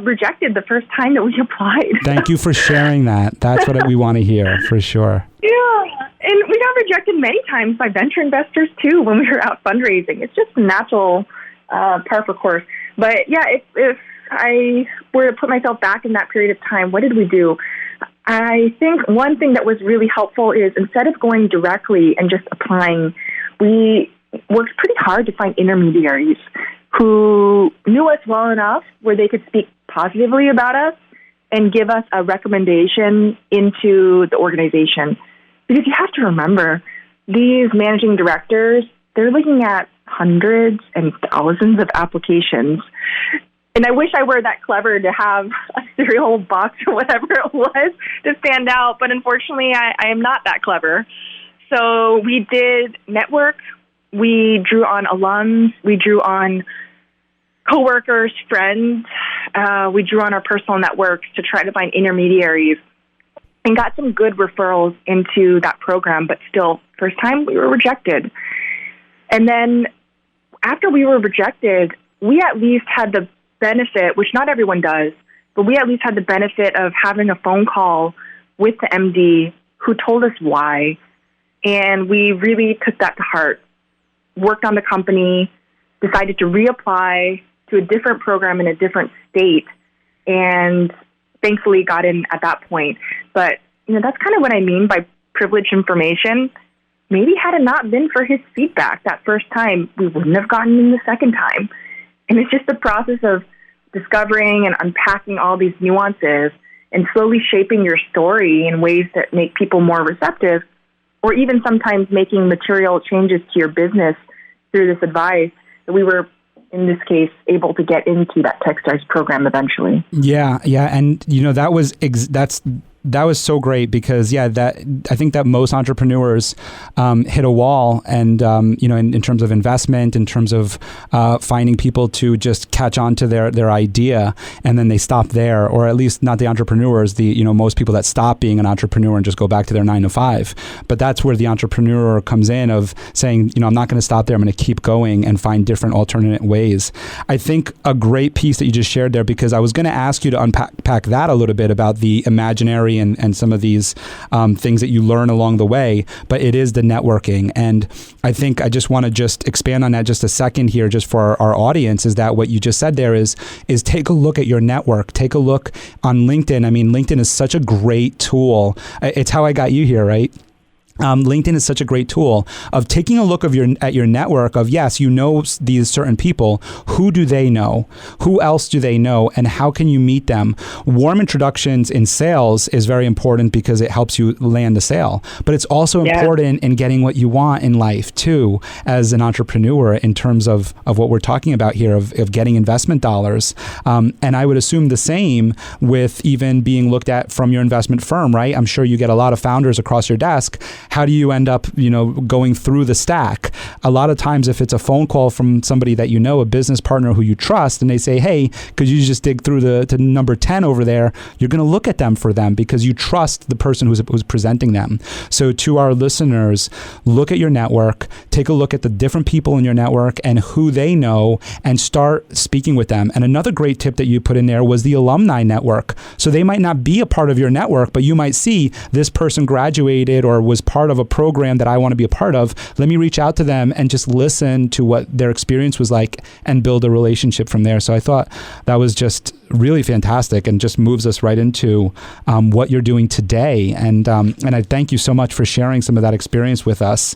rejected the first time that we applied. Thank you for sharing that. That's what we want to hear, for sure. Yeah, and we got rejected many times by venture investors too when we were out fundraising. It's just natural par for course. But yeah, if I were to put myself back in that period of time, what did we do? I think one thing that was really helpful is instead of going directly and just applying, we worked pretty hard to find intermediaries who knew us well enough where they could speak positively about us and give us a recommendation into the organization. Because you have to remember, these managing directors, they're looking at hundreds and thousands of applications. And I wish I were that clever to have a cereal box or whatever it was to stand out. But unfortunately, I am not that clever. So we did network. We drew on alums. We drew on coworkers, friends. We drew on our personal networks to try to find intermediaries and got some good referrals into that program. But still, first time we were rejected. And then after we were rejected, we at least had the benefit, which not everyone does, but we at least had the benefit of having a phone call with the MD who told us why. And we really took that to heart, worked on the company, decided to reapply to a different program in a different state, and thankfully got in at that point. But, that's kind of what I mean by privileged information. Maybe had it not been for his feedback that first time, we wouldn't have gotten in the second time. And it's just the process of discovering and unpacking all these nuances and slowly shaping your story in ways that make people more receptive, or even sometimes making material changes to your business through this advice that we were, in this case, able to get into that Techstars program eventually. Yeah. And, that was so great because, I think that most entrepreneurs hit a wall, and, in terms of investment, in terms of finding people to just catch on to their idea, and then they stop there, or at least not the entrepreneurs, most people that stop being an entrepreneur and just go back to their 9-to-5. But that's where the entrepreneur comes in of saying, I'm not going to stop there. I'm going to keep going and find different alternate ways. I think a great piece that you just shared there, because I was going to ask you to unpack that a little bit about the imaginary and some of these things that you learn along the way, but it is the networking. And I think I just want to just expand on that just a second here, just for our audience, is that what you just said there is take a look at your network, take a look on LinkedIn. I mean, LinkedIn is such a great tool. It's how I got you here, right? LinkedIn is such a great tool of taking a look at your network of, yes, these certain people. Who do they know? Who else do they know? And how can you meet them? Warm introductions in sales is very important because it helps you land the sale. But it's also important in getting what you want in life too, as an entrepreneur, in terms of what we're talking about here, of getting investment dollars. And I would assume the same with even being looked at from your investment firm, right? I'm sure you get a lot of founders across your desk. how do you end up, going through the stack? A lot of times, if it's a phone call from somebody that a business partner who you trust, and they say, hey, could you just dig through to number 10 over there? You're going to look at them for them because you trust the person who's presenting them. So to our listeners, look at your network, take a look at the different people in your network and who they know, and start speaking with them. And another great tip that you put in there was the alumni network. So they might not be a part of your network, but you might see this person graduated or was part of a program that I want to be a part of. Let me reach out to them and just listen to what their experience was like and build a relationship from there. So I thought that was just really fantastic and just moves us right into what you're doing today. And I thank you so much for sharing some of that experience with us.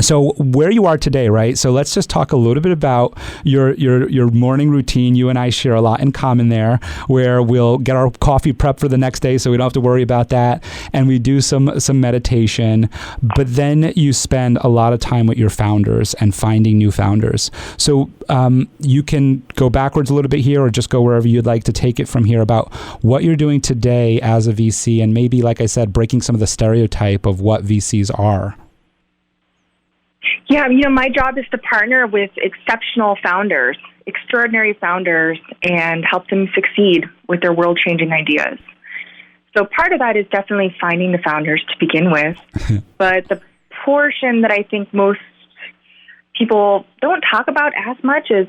So where you are today, right? So let's just talk a little bit about your morning routine. You and I share a lot in common there, where we'll get our coffee prep for the next day so we don't have to worry about that. And we do some meditation, but then you spend a lot of time with your founders and finding new founders. So you can go backwards a little bit here or just go wherever you'd like to take it from here about what you're doing today as a VC, and maybe, like I said, breaking some of the stereotype of what VCs are. Yeah, my job is to partner with exceptional founders, extraordinary founders, and help them succeed with their world-changing ideas. So part of that is definitely finding the founders to begin with. But the portion that I think most people don't talk about as much is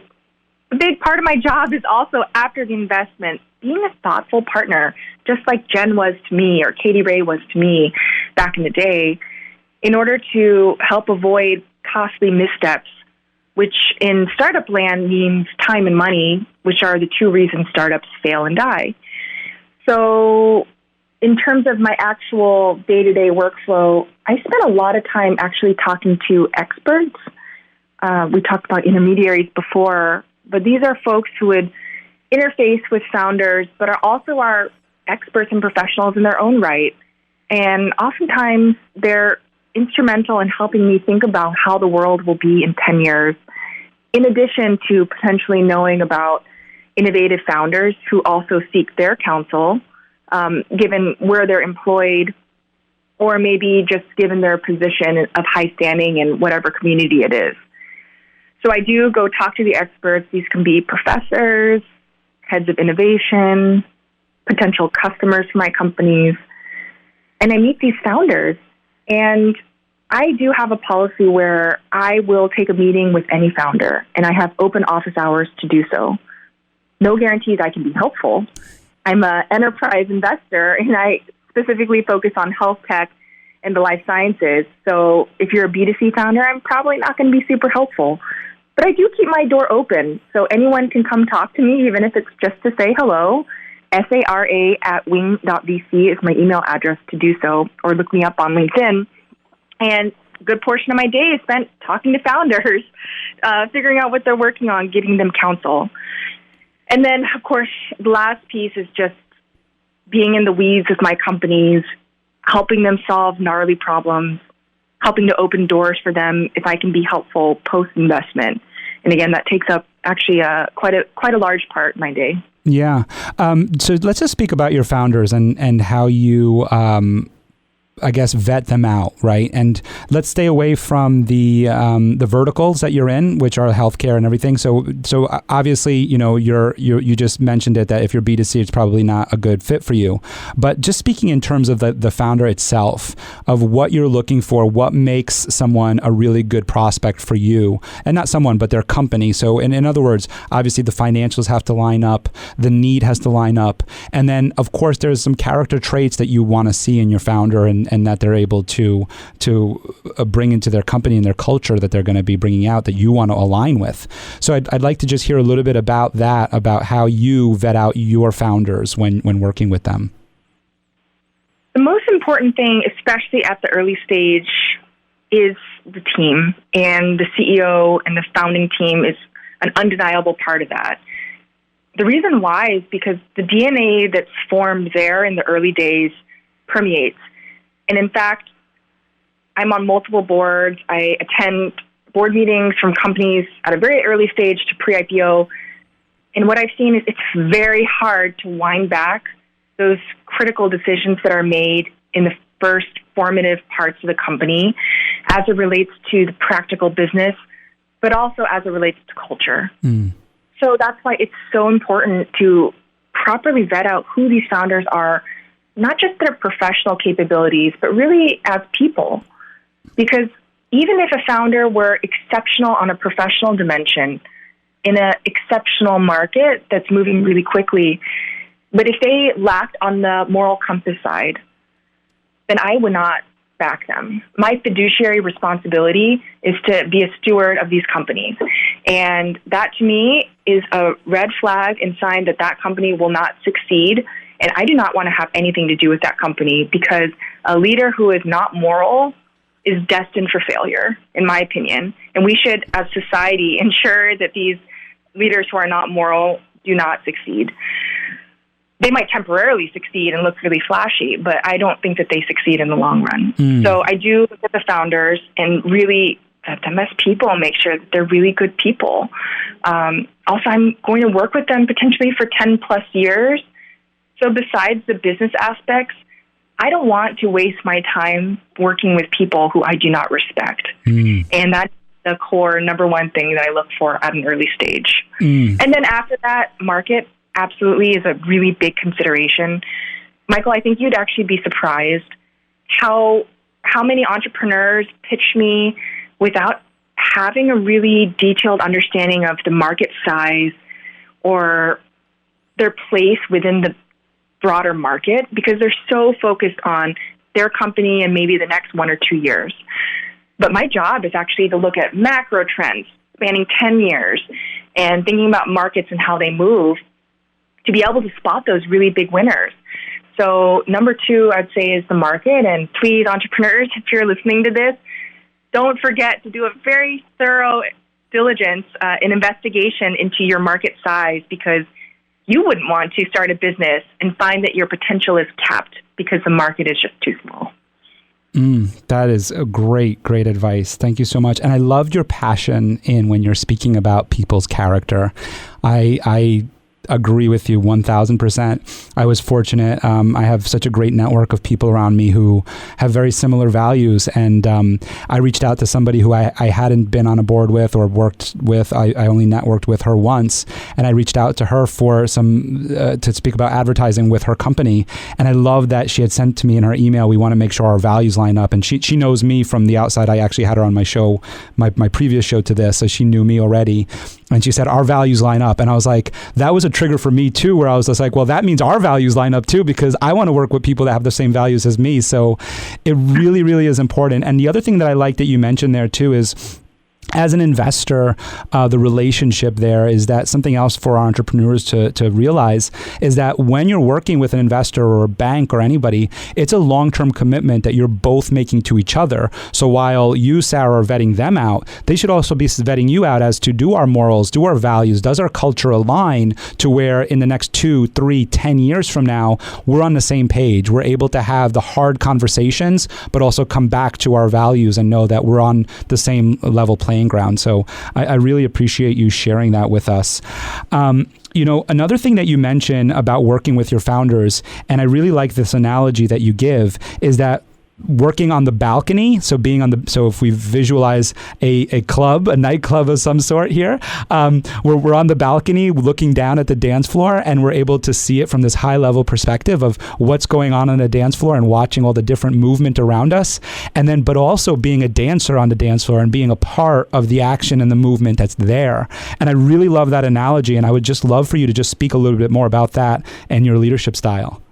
a big part of my job is also after the investment, being a thoughtful partner, just like Jen was to me or Katie Ray was to me back in the day, in order to help avoid costly missteps, which in startup land means time and money, which are the two reasons startups fail and die. So in terms of my actual day-to-day workflow, I spend a lot of time actually talking to experts. We talked about intermediaries before, but these are folks who would interface with founders, but are also our experts and professionals in their own right. And oftentimes they're instrumental in helping me think about how the world will be in 10 years, in addition to potentially knowing about innovative founders who also seek their counsel, given where they're employed, or maybe just given their position of high standing in whatever community it is. So I do go talk to the experts. These can be professors, heads of innovation, potential customers for my companies, and I meet these founders. And I do have a policy where I will take a meeting with any founder, and I have open office hours to do so. No guarantees I can be helpful. I'm an enterprise investor, and I specifically focus on health tech and the life sciences. So if you're a B2C founder, I'm probably not going to be super helpful. But I do keep my door open, so anyone can come talk to me, even if it's just to say hello. SARA@wing.vc is my email address to do so, or look me up on LinkedIn. And a good portion of my day is spent talking to founders, figuring out what they're working on, giving them counsel. And then, of course, the last piece is just being in the weeds with my companies, helping them solve gnarly problems, helping to open doors for them if I can be helpful post-investment. And again, that takes up actually quite a large part of my day. Yeah. So let's just speak about your founders and how you, I guess, vet them out, right? And let's stay away from the verticals that you're in, which are healthcare and everything. So obviously, you just mentioned it that if you're B2C, it's probably not a good fit for you. But just speaking in terms of the founder itself, of what you're looking for, what makes someone a really good prospect for you, and not someone, but their company. So in other words, obviously the financials have to line up, the need has to line up, and then of course there's some character traits that you want to see in your founder and that they're able to bring into their company and their culture that they're going to be bringing out that you want to align with. So I'd like to just hear a little bit about that, about how you vet out your founders when working with them. The most important thing, especially at the early stage, is the team. And the CEO and the founding team is an undeniable part of that. The reason why is because the DNA that's formed there in the early days permeates. And in fact, I'm on multiple boards. I attend board meetings from companies at a very early stage to pre-IPO. And what I've seen is it's very hard to wind back those critical decisions that are made in the first formative parts of the company as it relates to the practical business, but also as it relates to culture. So that's why it's so important to properly vet out who these founders are, not just their professional capabilities, but really as people. Because even if a founder were exceptional on a professional dimension in an exceptional market that's moving really quickly, but if they lacked on the moral compass side, then I would not back them. My fiduciary responsibility is to be a steward of these companies. And that to me is a red flag and sign that that company will not succeed. And I do not want to have anything to do with that company, because a leader who is not moral is destined for failure, in my opinion. And we should, as society, ensure that these leaders who are not moral do not succeed. They might temporarily succeed and look really flashy, but I don't think that they succeed in the long run. So I do look at the founders and really vet them as people, make sure that they're really good people. Also, I'm going to work with them potentially for 10 plus years. So besides the business aspects, I don't want to waste my time working with people who I do not respect. And that's the core number one thing that I look for at an early stage. And then after that, market absolutely is a really big consideration. Michael, I think you'd actually be surprised how many entrepreneurs pitch me without having a really detailed understanding of the market size or their place within the broader market, because they're so focused on their company and maybe the next 1 or 2 years. But my job is actually to look at macro trends spanning 10 years and thinking about markets and how they move, to be able to spot those really big winners. So number 2, I'd say, is the market. And please, entrepreneurs, if you're listening to this, don't forget to do a very thorough diligence and investigation into your market size, because you wouldn't want to start a business and find that your potential is capped because the market is just too small. That is a great advice. Thank you so much. And I loved your passion in when you're speaking about people's character. I agree with you 1,000%. I was fortunate. I have such a great network of people around me who have very similar values. And I reached out to somebody who I hadn't been on a board with or worked with. I only networked with her once. And I reached out to her for some to speak about advertising with her company. And I love that she had sent to me in her email, we want to make sure our values line up. And she knows me from the outside. I actually had her on my show, my previous show to this. So she knew me already. And she said, our values line up. And I was like, that was a trigger for me too, where I was just like, well, that means our values line up too, because I want to work with people that have the same values as me. So it really, really is important. And the other thing that I like that you mentioned there too is, as an investor, the relationship there is that something else for our entrepreneurs to realize is that when you're working with an investor or a bank or anybody, it's a long-term commitment that you're both making to each other. So while you, Sarah, are vetting them out, they should also be vetting you out as to, do our morals, do our values, does our culture align to where in the next 2, 3, 10 years from now, we're on the same page. We're able to have the hard conversations, but also come back to our values and know that we're on the same level playing ground. So I really appreciate you sharing that with us. Another thing that you mention about working with your founders, and I really like this analogy that you give, is that working on the balcony. So if we visualize a club, a nightclub of some sort here, we're on the balcony looking down at the dance floor, and we're able to see it from this high level perspective of what's going on the dance floor and watching all the different movement around us. And then, but also being a dancer on the dance floor and being a part of the action and the movement that's there. And I really love that analogy. And I would just love for you to just speak a little bit more about that and your leadership style.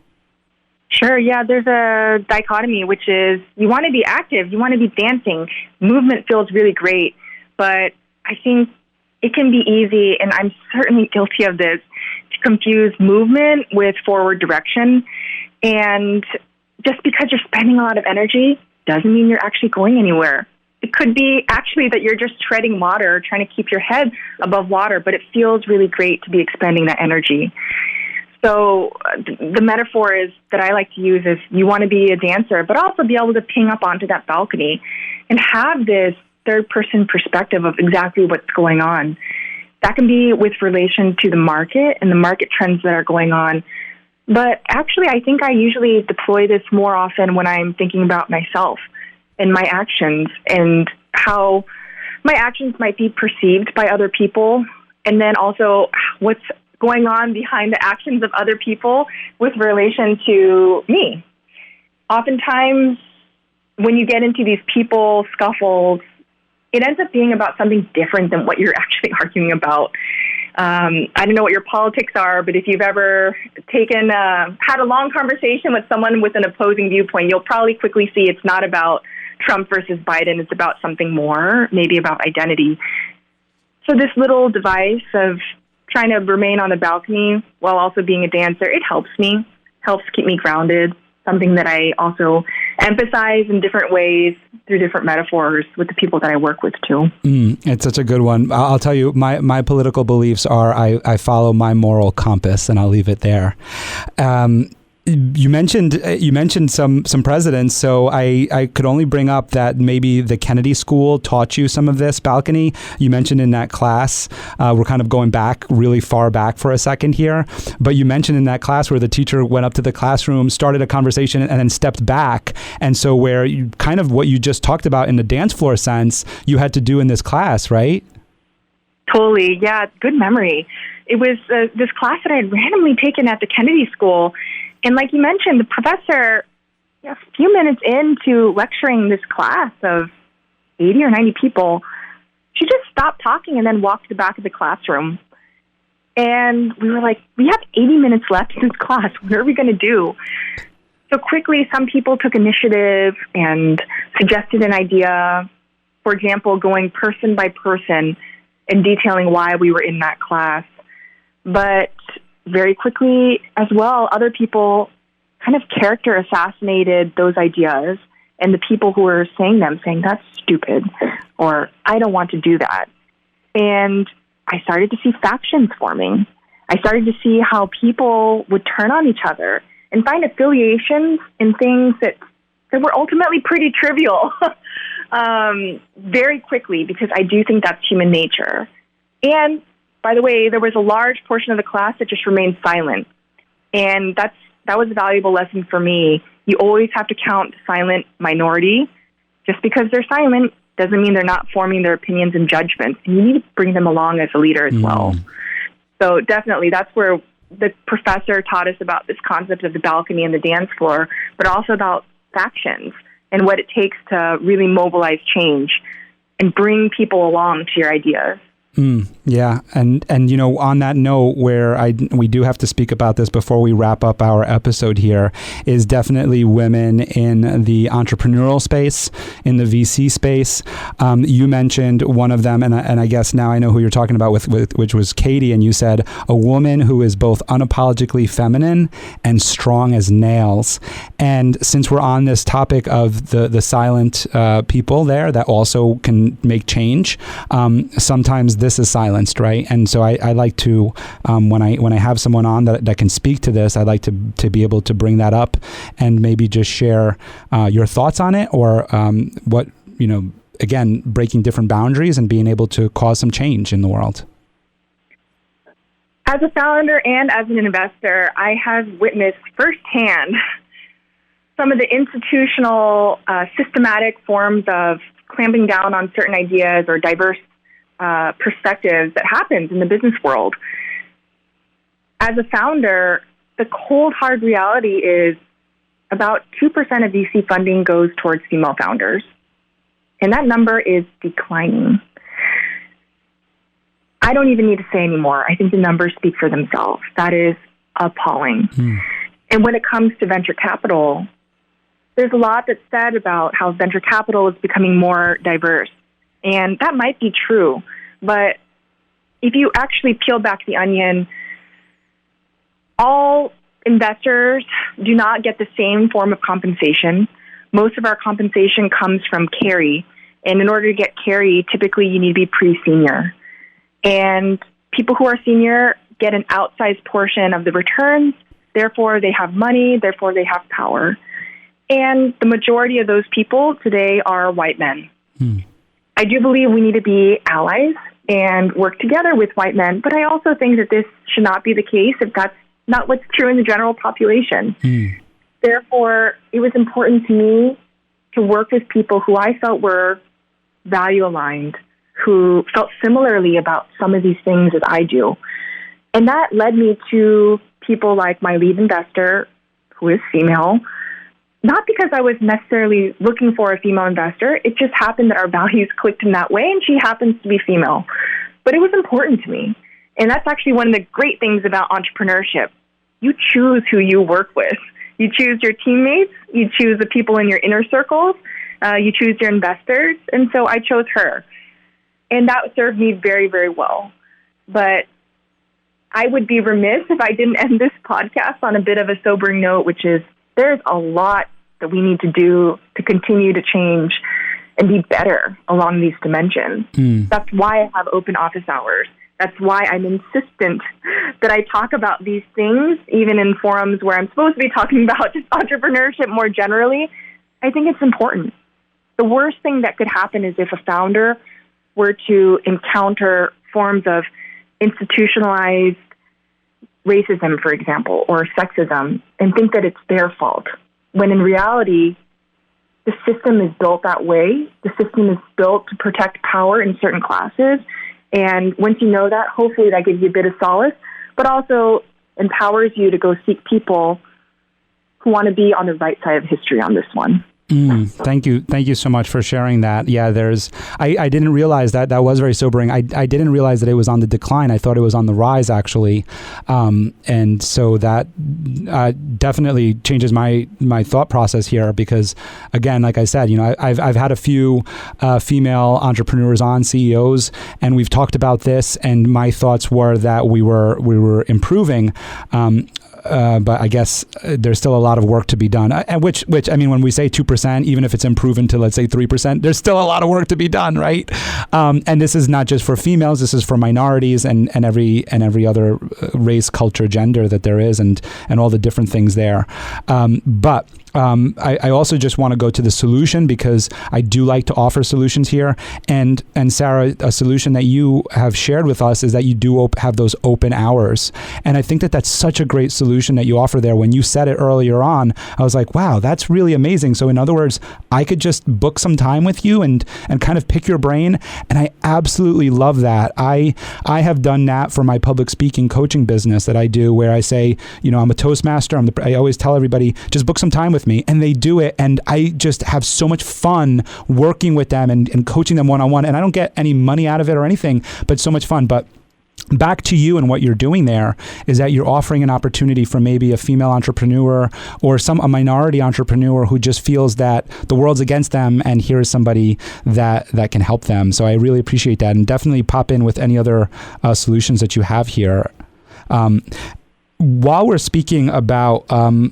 Sure. Yeah, there's a dichotomy, which is you want to be active, you want to be dancing. Movement feels really great, but I think it can be easy, and I'm certainly guilty of this, to confuse movement with forward direction. And just because you're spending a lot of energy doesn't mean you're actually going anywhere. It could be actually that you're just treading water, trying to keep your head above water, but it feels really great to be expending that energy. So the metaphor is that I like to use is you want to be a dancer, but also be able to ping up onto that balcony and have this third-person perspective of exactly what's going on. That can be with relation to the market and the market trends that are going on, But actually, I think I usually deploy this more often when I'm thinking about myself and my actions and how my actions might be perceived by other people, and then also what's going on behind the actions of other people with relation to me. Oftentimes, when you get into these people scuffles, it ends up being about something different than what you're actually arguing about. I don't know what your politics are, but if you've ever had a long conversation with someone with an opposing viewpoint, you'll probably quickly see it's not about Trump versus Biden. It's about something more, maybe about identity. So this little device of trying to remain on the balcony while also being a dancer, it helps keep me grounded. Something that I also emphasize in different ways through different metaphors with the people that I work with too. It's such a good one. I'll tell you, my political beliefs are I follow my moral compass, and I'll leave it there. You mentioned some presidents, so I could only bring up that maybe the Kennedy School taught you some of this balcony. You mentioned in that class, we're kind of going back really far back for a second here, but you mentioned in that class where the teacher went up to the classroom, started a conversation, and then stepped back. And so where you kind of what you just talked about in the dance floor sense, you had to do in this class, right? Totally. Yeah. Good memory. It was this class that I had randomly taken at the Kennedy School. And like you mentioned, the professor, a few minutes into lecturing this class of 80 or 90 people, she just stopped talking and then walked to the back of the classroom. And we were like, we have 80 minutes left in this class. What are we going to do? So quickly, some people took initiative and suggested an idea. For example, going person by person and detailing why we were in that class. But very quickly as well, other people kind of character assassinated those ideas, and the people who were saying that's stupid, or I don't want to do that. And I started to see factions forming. I started to see how people would turn on each other and find affiliations in things that were ultimately pretty trivial very quickly, because I do think that's human nature. And by the way, there was a large portion of the class that just remained silent. And that was a valuable lesson for me. You always have to count the silent minority. Just because they're silent doesn't mean they're not forming their opinions and judgments. And you need to bring them along as a leader as well. So definitely, that's where the professor taught us about this concept of the balcony and the dance floor, but also about factions and what it takes to really mobilize change and bring people along to your ideas. Yeah. And on that note, where we do have to speak about this before we wrap up our episode here, is definitely women in the entrepreneurial space, in the VC space. You mentioned one of them, and I guess now I know who you're talking about, which was Katie, and you said a woman who is both unapologetically feminine and strong as nails. And since we're on this topic of the silent people there that also can make change, sometimes this is silenced, right? And so I like to, when I have someone on that can speak to this, I like to be able to bring that up and maybe just share your thoughts on it, or what, again, breaking different boundaries and being able to cause some change in the world. As a founder and as an investor, I have witnessed firsthand some of the institutional, systematic forms of clamping down on certain ideas or diverse perspectives that happens in the business world. As a founder, the cold, hard reality is about 2% of VC funding goes towards female founders. And that number is declining. I don't even need to say anymore. I think the numbers speak for themselves. That is appalling. And when it comes to venture capital, there's a lot that's said about how venture capital is becoming more diverse. And that might be true, but if you actually peel back the onion, all investors do not get the same form of compensation. Most of our compensation comes from carry. And in order to get carry, typically you need to be pretty senior. And people who are senior get an outsized portion of the returns. Therefore, they have money. Therefore, they have power. And the majority of those people today are white men. I do believe we need to be allies and work together with white men, but I also think that this should not be the case if that's not what's true in the general population. Therefore, it was important to me to work with people who I felt were value aligned, who felt similarly about some of these things as I do. And that led me to people like my lead investor, who is female, not because I was necessarily looking for a female investor. It just happened that our values clicked in that way, and she happens to be female. But it was important to me. And that's actually one of the great things about entrepreneurship. You choose who you work with. You choose your teammates. You choose the people in your inner circles. You choose your investors. And so I chose her. And that served me very, very well. But I would be remiss if I didn't end this podcast on a bit of a sobering note, which is there's a lot that we need to do to continue to change and be better along these dimensions. That's why I have open office hours. That's why I'm insistent that I talk about these things, even in forums where I'm supposed to be talking about just entrepreneurship more generally. I think it's important. The worst thing that could happen is if a founder were to encounter forms of institutionalized racism, for example, or sexism, and think that it's their fault, when in reality, the system is built that way. The system is built to protect power in certain classes. And once you know that, hopefully that gives you a bit of solace, but also empowers you to go seek people who want to be on the right side of history on this one. Thank you. Thank you so much for sharing that. Yeah, I didn't realize that. That was very sobering. I didn't realize that it was on the decline. I thought it was on the rise, actually. And so that definitely changes my thought process here because, again, like I said, I've had a few female entrepreneurs on, CEOs, and we've talked about this, and my thoughts were that we were improving. But I guess there's still a lot of work to be done. Which I mean, when we say 2%, even if it's improving to, let's say, 3%, there's still a lot of work to be done, right? And this is not just for females. This is for minorities and every other race, culture, gender that there is, and all the different things there. But I also just want to go to the solution because I do like to offer solutions here. And Sarah, a solution that you have shared with us is that you do have those open hours. And I think that that's such a great solution that you offer there. When you said it earlier on, I was like, wow, that's really amazing. So in other words, I could just book some time with you and kind of pick your brain. And I absolutely love that. I have done that for my public speaking coaching business that I do, where I say, I'm a Toastmaster. I always tell everybody, just book some time with me, and they do it, and I just have so much fun working with them and coaching them one-on-one, and I don't get any money out of it or anything, but so much fun. But back to you and what you're doing there is that you're offering an opportunity for maybe a female entrepreneur or a minority entrepreneur who just feels that the world's against them, and here is somebody that can help them. So I really appreciate that, and definitely pop in with any other solutions that you have here. While we're speaking about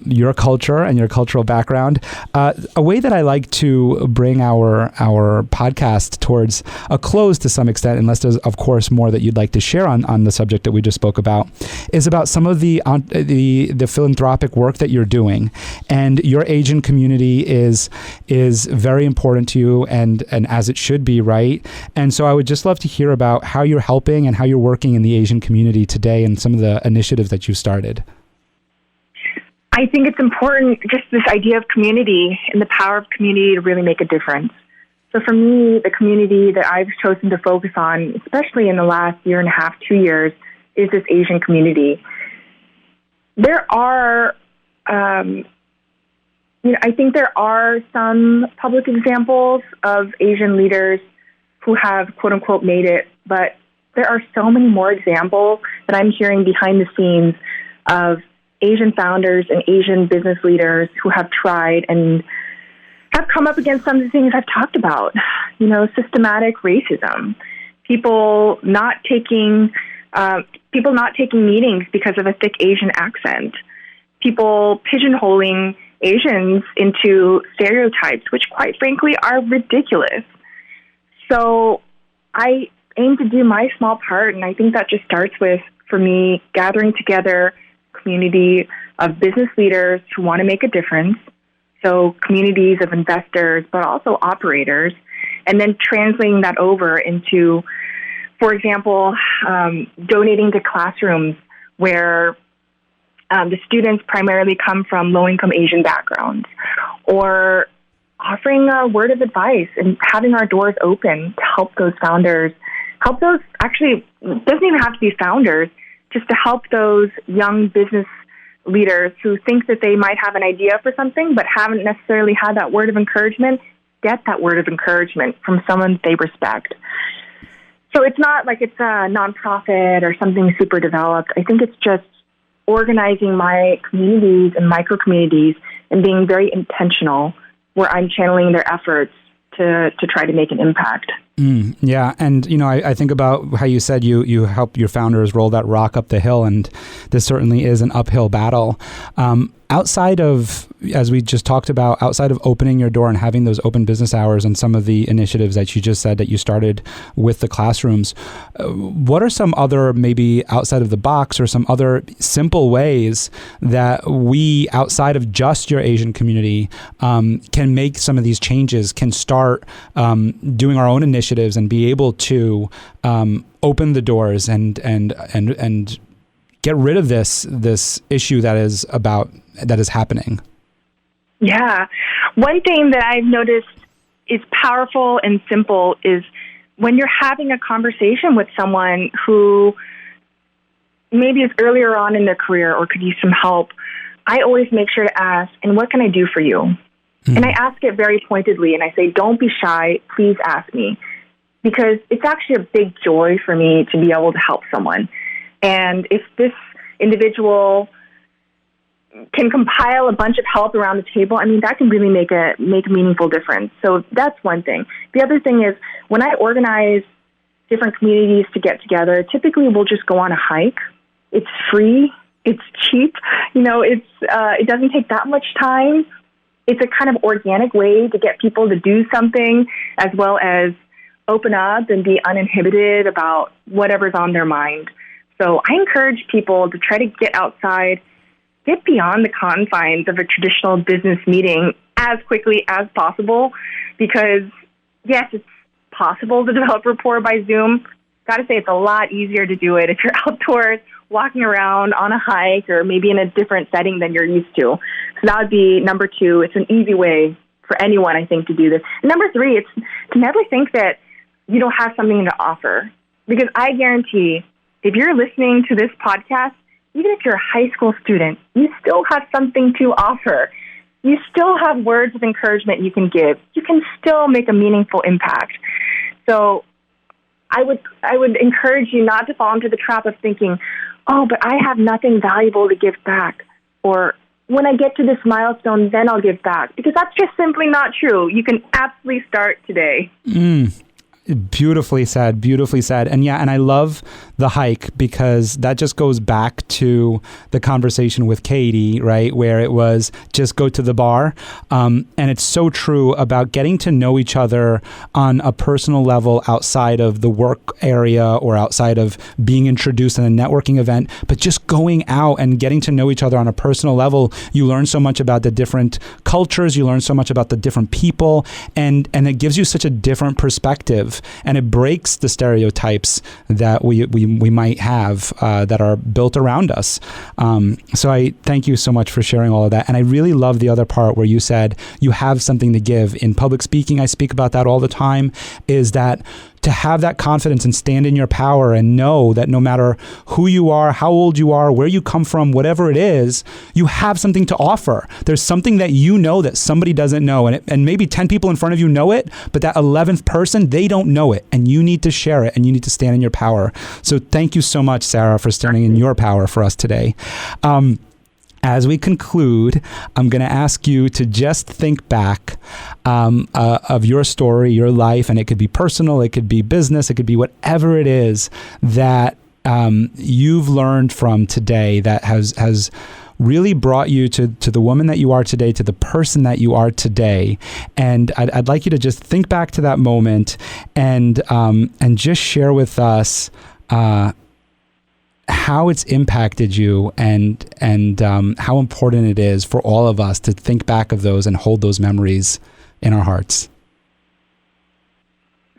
your culture and your cultural background, a way that I like to bring our podcast towards a close to some extent, unless there's, of course, more that you'd like to share on the subject that we just spoke about, is about some of the philanthropic work that you're doing. And your Asian community is very important to you, and as it should be, right? And so I would just love to hear about how you're helping and how you're working in the Asian community today and some of the initiatives that you've started. I think it's important, just this idea of community and the power of community to really make a difference. So for me, the community that I've chosen to focus on, especially in the last year and a half, 2 years, is this Asian community. There are, I think there are some public examples of Asian leaders who have, quote unquote, made it, but there are so many more examples that I'm hearing behind the scenes of Asian founders and Asian business leaders who have tried and have come up against some of the things I've talked about, systematic racism, people not taking meetings because of a thick Asian accent, people pigeonholing Asians into stereotypes, which quite frankly are ridiculous. So I aim to do my small part, and I think that just starts with, for me, gathering together community of business leaders who want to make a difference, so communities of investors, but also operators, and then translating that over into, for example, donating to classrooms where The students primarily come from low-income Asian backgrounds, or offering a word of advice and having our doors open to help those founders, actually, it doesn't even have to be founders, just to help those young business leaders who think that they might have an idea for something but haven't necessarily had that word of encouragement, get that word of encouragement from someone they respect. So it's not like it's a nonprofit or something super developed. I think it's just organizing my communities and micro communities and being very intentional where I'm channeling their efforts to try to make an impact. Yeah. And, I think about how you said you help your founders roll that rock up the hill, and this certainly is an uphill battle. Outside of, as we just talked about, outside of opening your door and having those open business hours and some of the initiatives that you just said that you started with the classrooms, what are some other, maybe outside of the box, or some other simple ways that we, outside of just your Asian community, can make some of these changes, can start doing our own initiatives and be able to open the doors and get rid of this issue that is happening? Yeah. One thing that I've noticed is powerful and simple is when you're having a conversation with someone who maybe is earlier on in their career or could use some help, I always make sure to ask, and what can I do for you? Mm-hmm. And I ask it very pointedly, and I say, don't be shy, please ask me. Because it's actually a big joy for me to be able to help someone. And if this individual can compile a bunch of help around the table, that can really make a meaningful difference. So that's one thing. The other thing is when I organize different communities to get together, typically we'll just go on a hike. It's free. It's cheap. It doesn't take that much time. It's a kind of organic way to get people to do something as well as open up and be uninhibited about whatever's on their mind. So I encourage people to try to get outside, get beyond the confines of a traditional business meeting as quickly as possible, because yes, it's possible to develop rapport by Zoom. Got to say, it's a lot easier to do it if you're outdoors, walking around on a hike, or maybe in a different setting than you're used to. So that would be number 2. It's an easy way for anyone, I think, to do this. And number 3, it's to never think that you don't have something to offer, because I guarantee if you're listening to this podcast, even if you're a high school student, you still have something to offer. You still have words of encouragement you can give. You can still make a meaningful impact. So I would encourage you not to fall into the trap of thinking, oh, but I have nothing valuable to give back, or when I get to this milestone, then I'll give back, because that's just simply not true. You can absolutely start today. Beautifully said. And I love the hike, because that just goes back to the conversation with Katie, right? Where it was just go to the bar. And it's so true about getting to know each other on a personal level outside of the work area or outside of being introduced in a networking event, but just going out and getting to know each other on a personal level. You learn so much about the different cultures. You learn so much about the different people, and it gives you such a different perspective. And it breaks the stereotypes that we might have that are built around us. So I thank you so much for sharing all of that. And I really love the other part where you said you have something to give. In public speaking, I speak about that all the time, is that to have that confidence and stand in your power and know that no matter who you are, how old you are, where you come from, whatever it is, you have something to offer. There's something that you know that somebody doesn't know. And maybe 10 people in front of you know it, but that 11th person, they don't know it. And you need to share it, and you need to stand in your power. So thank you so much, Sarah, for standing in your power for us today. As we conclude, I'm going to ask you to just think back of your story, your life, and it could be personal, it could be business, it could be whatever it is that you've learned from today that has really brought you to the woman that you are today, to the person that you are today. And I'd like you to just think back to that moment and just share with us how it's impacted you and how important it is for all of us to think back of those and hold those memories in our hearts.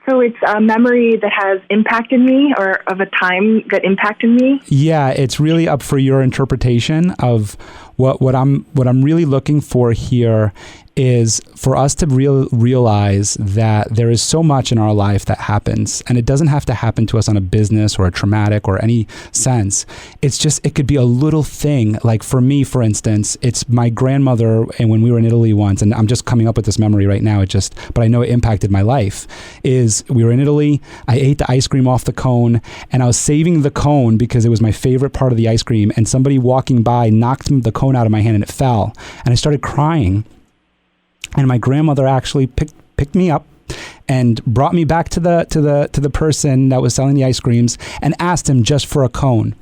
So So it's a memory that has impacted me, or of a time that impacted me? Yeah, it's really up for your interpretation of what I'm really looking for here is for us to realize that there is so much in our life that happens, and it doesn't have to happen to us on a business or a traumatic or any sense. It's just, it could be a little thing. Like for me, for instance, it's my grandmother, and when we were in Italy once, and I'm just coming up with this memory right now, but I know it impacted my life, is we were in Italy, I ate the ice cream off the cone, and I was saving the cone because it was my favorite part of the ice cream, and somebody walking by knocked the cone out of my hand and it fell, and I started crying. And my grandmother actually picked me up and brought me back to the person that was selling the ice creams and asked him just for a cone.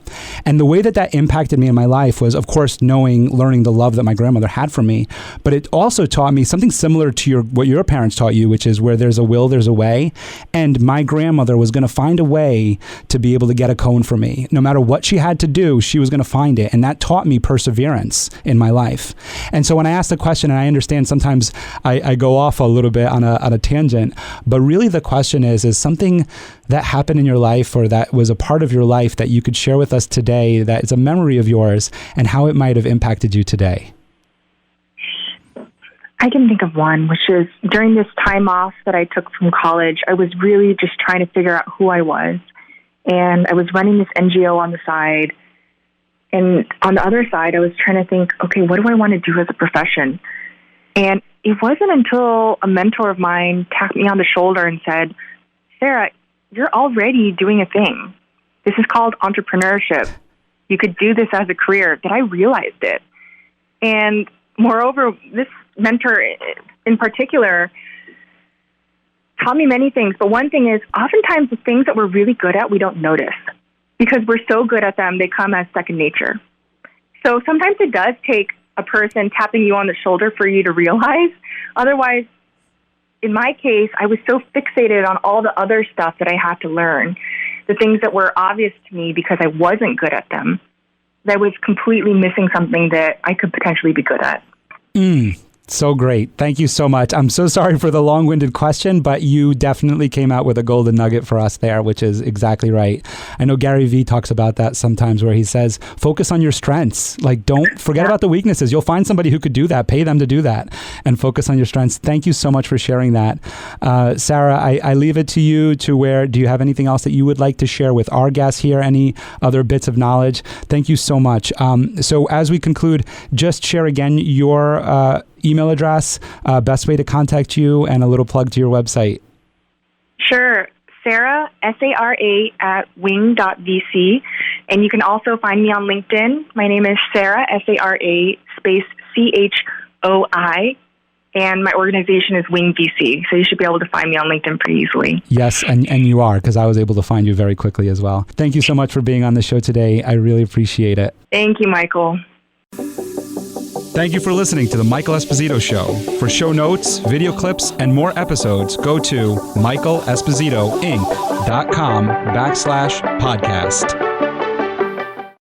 And the way that impacted me in my life was, of course, learning the love that my grandmother had for me, but it also taught me something similar to what your parents taught you, which is where there's a will, there's a way. And my grandmother was going to find a way to be able to get a cone for me. No matter what she had to do, she was going to find it. And that taught me perseverance in my life. And so when I ask the question, and I understand sometimes I go off a little bit on a tangent, but really the question is something that happened in your life or that was a part of your life that you could share with us today that is a memory of yours and how it might have impacted you today? I can think of one, which is during this time off that I took from college, I was really just trying to figure out who I was. And I was running this NGO on the side. And on the other side, I was trying to think, okay, what do I want to do as a profession? And it wasn't until a mentor of mine tapped me on the shoulder and said, Sarah, you're already doing a thing. This is called entrepreneurship. You could do this as a career, that I realized it. And moreover, this mentor in particular taught me many things. But one thing is, oftentimes the things that we're really good at, we don't notice. Because we're so good at them, they come as second nature. So sometimes it does take a person tapping you on the shoulder for you to realize. Otherwise, in my case, I was so fixated on all the other stuff that I had to learn, the things that were obvious to me because I wasn't good at them, that I was completely missing something that I could potentially be good at. So great. Thank you so much. I'm so sorry for the long-winded question, but you definitely came out with a golden nugget for us there, which is exactly right. I know Gary Vee talks about that sometimes where he says, focus on your strengths. Like, don't forget about the weaknesses. You'll find somebody who could do that. Pay them to do that and focus on your strengths. Thank you so much for sharing that. Sarah, I leave it to you do you have anything else that you would like to share with our guests here? Any other bits of knowledge? Thank you so much. So as we conclude, just share again your email address, best way to contact you, and a little plug to your website. Sure. Sarah, SARA at wing.vc. And you can also find me on LinkedIn. My name is Sarah, SARA, space CHOI. And my organization is Wing VC. So you should be able to find me on LinkedIn pretty easily. Yes, and you are, because I was able to find you very quickly as well. Thank you so much for being on the show today. I really appreciate it. Thank you, Michael. Thank you for listening to The Michael Esposito Show. For show notes, video clips, and more episodes, go to michaelespositoinc.com/podcast.